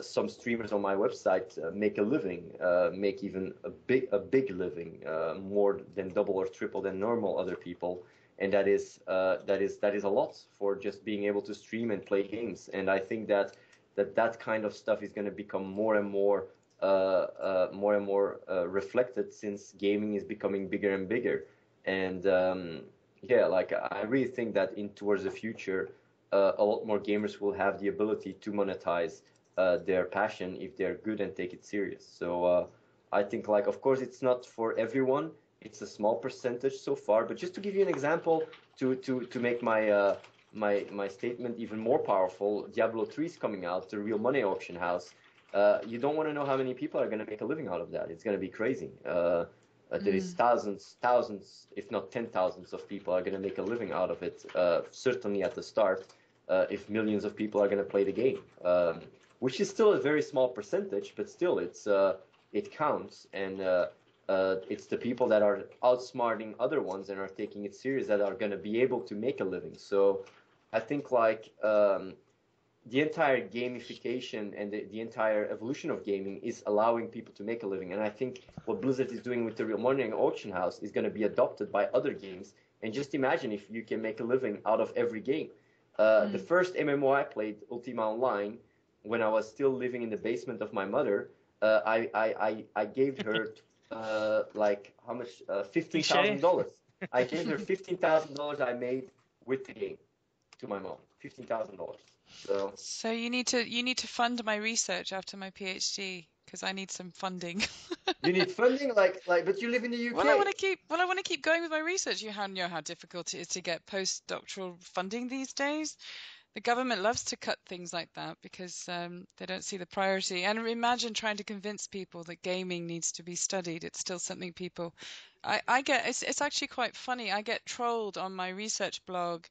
some streamers on my website make a living, make even a big living, more than double or triple than normal other people, and that is a lot for just being able to stream and play games. And I think that that kind of stuff is going to become more and more reflected, since gaming is becoming bigger and bigger. And yeah, like I really think that in towards the future, a lot more gamers will have the ability to monetize their passion if they're good and take it serious. So I think, like, of course, it's not for everyone. It's a small percentage so far. But just to give you an example, to make my statement even more powerful, Diablo 3 is coming out, the real money auction house. You don't want to know how many people are going to make a living out of that. It's going to be crazy. There is thousands, if not 10,000s of people are going to make a living out of it, certainly at the start, if millions of people are going to play the game, which is still a very small percentage, but still it counts. And it's the people that are outsmarting other ones and are taking it serious that are going to be able to make a living. So I think, like, the entire gamification and the entire evolution of gaming is allowing people to make a living. And I think what Blizzard is doing with the Real Money Auction House is going to be adopted by other games. And just imagine if you can make a living out of every game. The first MMO I played, Ultima Online, when I was still living in the basement of my mother, I gave her like how much? $15,000. I gave her $15,000 I made with the game to my mom. $15,000. So you need to fund my research after my PhD, because I need some funding. You need funding, but you live in the UK. Well, I want to keep going with my research. You know how difficult it is to get postdoctoral funding these days. The government loves to cut things like that because they don't see the priority. And imagine trying to convince people that gaming needs to be studied. It's still something people, I get. It's actually quite funny. I get trolled on my research blog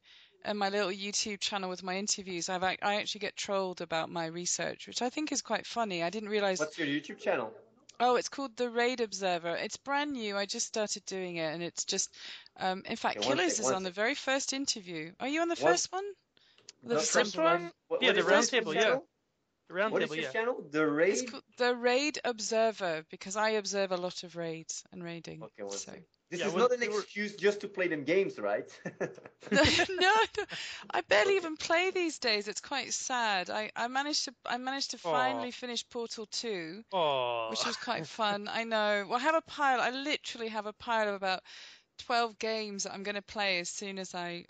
and my little YouTube channel with my interviews. I actually get trolled about my research, which I think is quite funny. I didn't realize. What's your YouTube channel? Oh, it's called The Raid Observer. It's brand new. I just started doing it, and it's just, in fact, Okay, Killers is on the very first interview. Are you on the One- first one? The first December one? Yeah, the is round this table, channel? The round What is table, your yeah. channel? The It's Raid? called The Raid Observer because I observe a lot of raids and raiding. Okay, one So second. This Yeah, is when not an we were- excuse just to play them games, right? no, I barely even play these days. It's quite sad. I managed to finally finish Portal 2, which was quite fun. I know. Well, I have a pile. I literally have a pile of about 12 games that I'm going to play as soon as I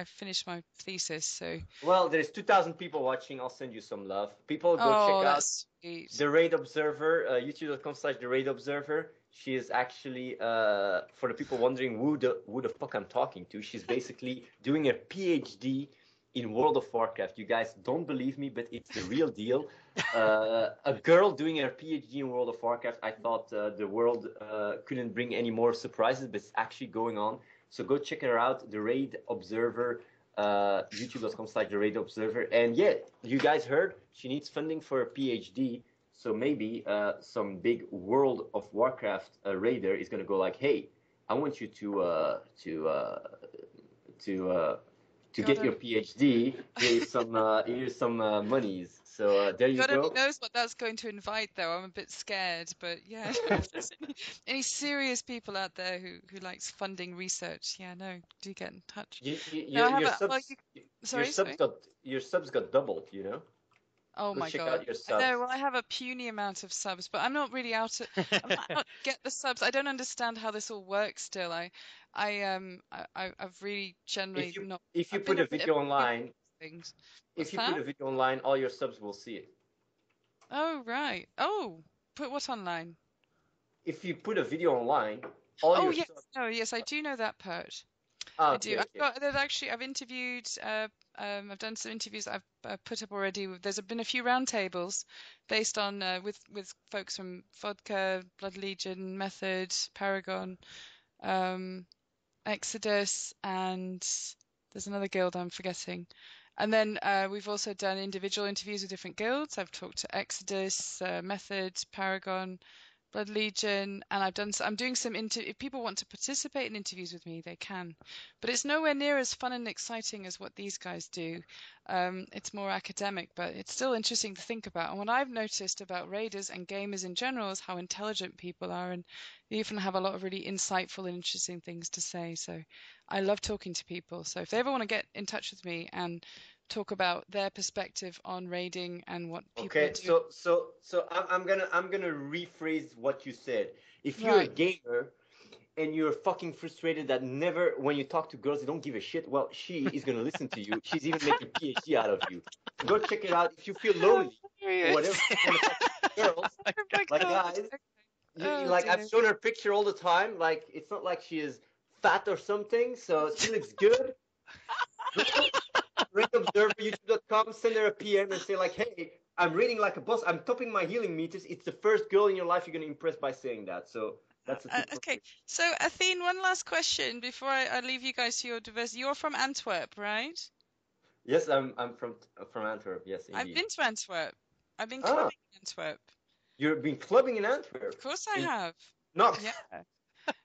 finish my thesis. So Well, there's 2,000 people watching. I'll send you some love. People, go check out that's sweet. The Raid Observer, youtube.com/The Raid Observer. She is actually, for the people wondering who the fuck I'm talking to, she's basically doing a PhD in World of Warcraft. You guys don't believe me, but it's the real deal. A girl doing her PhD in World of Warcraft. I thought the world couldn't bring any more surprises, but it's actually going on. So go check her out, The Raid Observer, youtube.com/The Raid Observer. And yeah, you guys heard, she needs funding for a PhD. So maybe some big World of Warcraft raider is going to go like, hey, I want you to get your PhD. Here's some monies. So there you God go. only knows what that's going to invite, though. I'm a bit scared, but yeah. If there's any serious people out there who likes funding research, yeah, no, do get in touch. Your subs got doubled, you know. Oh Go my check God. out your I subs. know, well, I have a puny amount of subs, but I'm not really out to get the subs. I don't understand how this all works still. I've really generally not. If you I've put been a video online, things. if What's you that? put a video online, all your subs will see it. Oh, right. Oh, put what online? If you put a video online, all your yes. subs. Oh, yes, I do know that part. Ah, I do. okay. I've interviewed. I've done some interviews that I've put up already. There's been a few roundtables based on with folks from Vodka, Blood Legion, Method, Paragon, Exodus, and there's another guild I'm forgetting. And then we've also done individual interviews with different guilds. I've talked to Exodus, Method, Paragon, Blood Legion, and I'm doing some if people want to participate in interviews with me, they can. But it's nowhere near as fun and exciting as what these guys do. It's more academic, but it's still interesting to think about. And what I've noticed about raiders and gamers in general is how intelligent people are, and they even have a lot of really insightful and interesting things to say. So I love talking to people. So if they ever want to get in touch with me and talk about their perspective on raiding and what people are Okay, doing. so I'm gonna rephrase what you said. If you're a Right. gamer and you're fucking frustrated that never when you talk to girls they don't give a shit, well, she is gonna listen to you. She's even making PhD out of you. So go check it out. If you feel Oh, lonely or whatever, hilarious. you want to talk to girls, Oh my like God. guys, Okay. you Oh like I've dear. shown her picture all the time. Like it's not like she is fat or something, so she looks good. Go rate observer youtube.com, send her a PM and say like, hey, I'm rating like a boss. I'm topping my healing meters. It's the first girl in your life you're gonna impress by saying that. So that's a tip for Okay, you. so Athene, one last question before I leave you guys to your diversity. You're from Antwerp, right? Yes, I'm from Antwerp. Yes, I've indeed. been to Antwerp. I've been Ah, clubbing in Antwerp. you've been clubbing in Of Antwerp. course I In have. Knox. Yeah.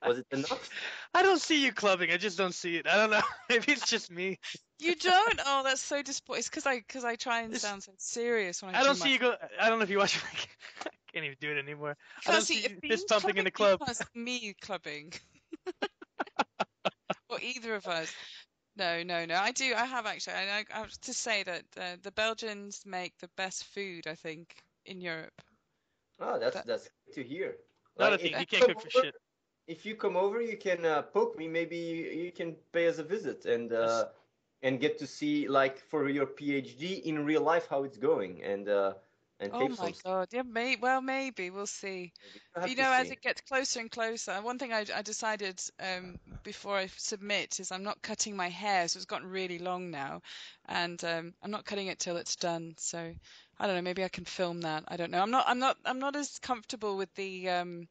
Was it the Knox? I don't see you clubbing. I just don't see it. I don't know. Maybe it's just me. You don't? Oh, that's so disappointing. It's because I try and It's, sound so serious when I I do don't my. see you go. I don't know if you watch. I can't even do it anymore. You I can't don't see see you fist Athene's pumping in clubbing. the You club. can't see me clubbing, or either of us. No, no, no. I do. I have actually. I have to say that the Belgians make the best food, I think, in Europe. Oh, That, that's good to hear. Not Like a thing. He if you can't come cook for over, shit. if you come over, you can poke me. Maybe you can pay us a visit That's, and get to see like for your PhD in real life how it's going and oh tape my some stuff. God. Yeah, well, maybe we'll see. Maybe you have You to know, as see. it gets closer and closer, one thing I decided before I submit is I'm not cutting my hair, so it's gotten really long now, and I'm not cutting it till it's done. So I don't know. Maybe I can film that. I don't know. I'm not as comfortable with the um,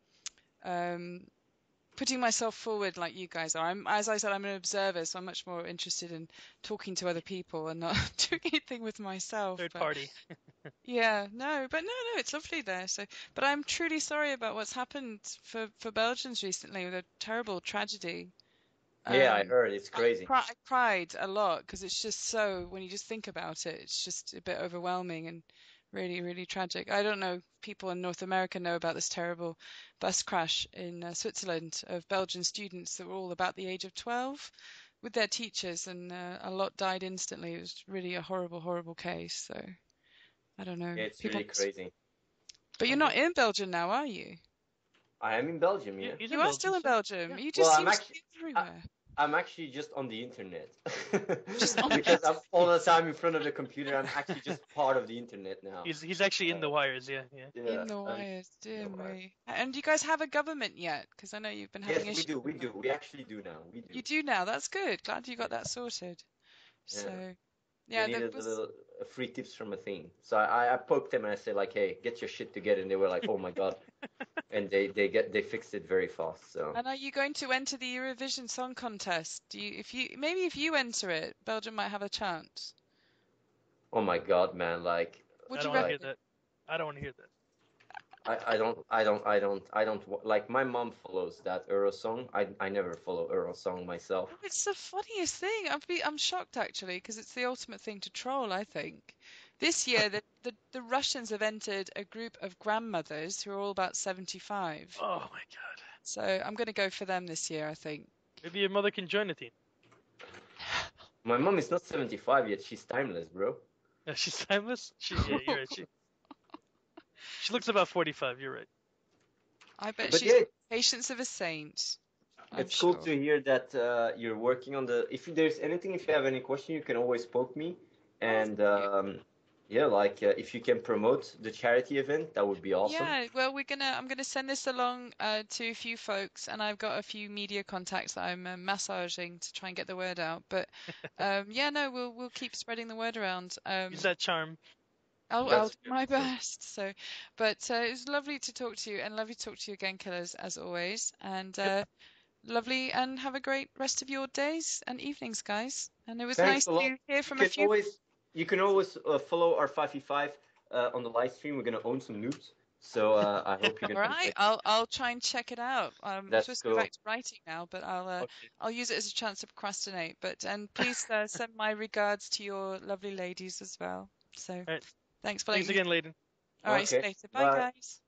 putting myself forward like you guys are. As I said, I'm an observer, so I'm much more interested in talking to other people and not doing anything with myself. third But party. yeah, no, but no, it's lovely there. So, but I'm truly sorry about what's happened for Belgians recently with a terrible tragedy. Yeah, I Um, heard it's crazy. I cried a lot because it's just so, when you just think about it, it's just a bit overwhelming and really, really tragic. I don't know if people in North America know about this terrible bus crash in Switzerland of Belgian students that were all about the age of 12 with their teachers, and a lot died instantly. It was really a horrible, horrible case. So I don't know. It's People, really crazy. but you're Oh not man. in Belgium now, are you? I am in Belgium, yeah. He's You in are Belgium still in still. Belgium. Yeah. You Well, just seem to be I, everywhere. I'm actually just on the internet Just on the because I'm all the time in front of the computer. I'm actually just part of the internet now. He's actually in Uh, the wires. Yeah, yeah. yeah, In the I'm wires, in dear the wire. me. And do you guys have a government yet? Because I know you've been having Yes, we issues do. with We that. do. We actually do now. We do. You do now. That's good. Glad you Yeah. got that sorted. Yeah. So, They yeah, there needed a was. little free tips from Athene. So I poked them and I said like, hey, get your shit together. And they were like, oh my God. And they fixed it very fast. So And are you going to enter the Eurovision Song Contest? Do you, if you, maybe if you enter it, Belgium might have a chance. oh my God, man, What I do don't you want to like hear reckon? that. I don't want to hear that. I don't like my mom follows that Eurosong. I never follow Eurosong myself. Oh, it's the funniest thing. I'm shocked actually because it's the ultimate thing to troll, I think. This year, the Russians have entered a group of grandmothers who are all about 75. Oh my god. So I'm going to go for them this year, I think. Maybe your mother can join the team. My mom is not 75 yet. She's timeless, bro. No, she's timeless. Yeah, you're right. She looks about 45. You're right. I bet But she's yeah, got the patience of a saint. I'm it's cool sure. to hear that you're working on the. If there's anything, if you have any question, you can always poke me. Oh, And thank you. yeah, if you can promote the charity event, that would be awesome. Yeah, well, I'm gonna send this along to a few folks, and I've got a few media contacts that I'm massaging to try and get the word out. But yeah, no, we'll keep spreading the word around. Use that charm. I'll That's do my good. best. So, but it was lovely to talk to you, and lovely to talk to you again, Killers, as always. And Yep. lovely, and have a great rest of your days and evenings, guys. And it was Thanks nice a lot. to hear You from a can few. always you can always follow our 5v5 on the live stream. We're gonna own some noobs, so I hope you're All gonna right, enjoy. I'll try and check it out. I'm That's supposed to go cool. back to writing now, but Okay. I'll use it as a chance to procrastinate. But and please send my regards to your lovely ladies as well. So All right. thanks for Thanks letting me. again, Layden. All right, see Okay. you later. Bye, Bye. guys.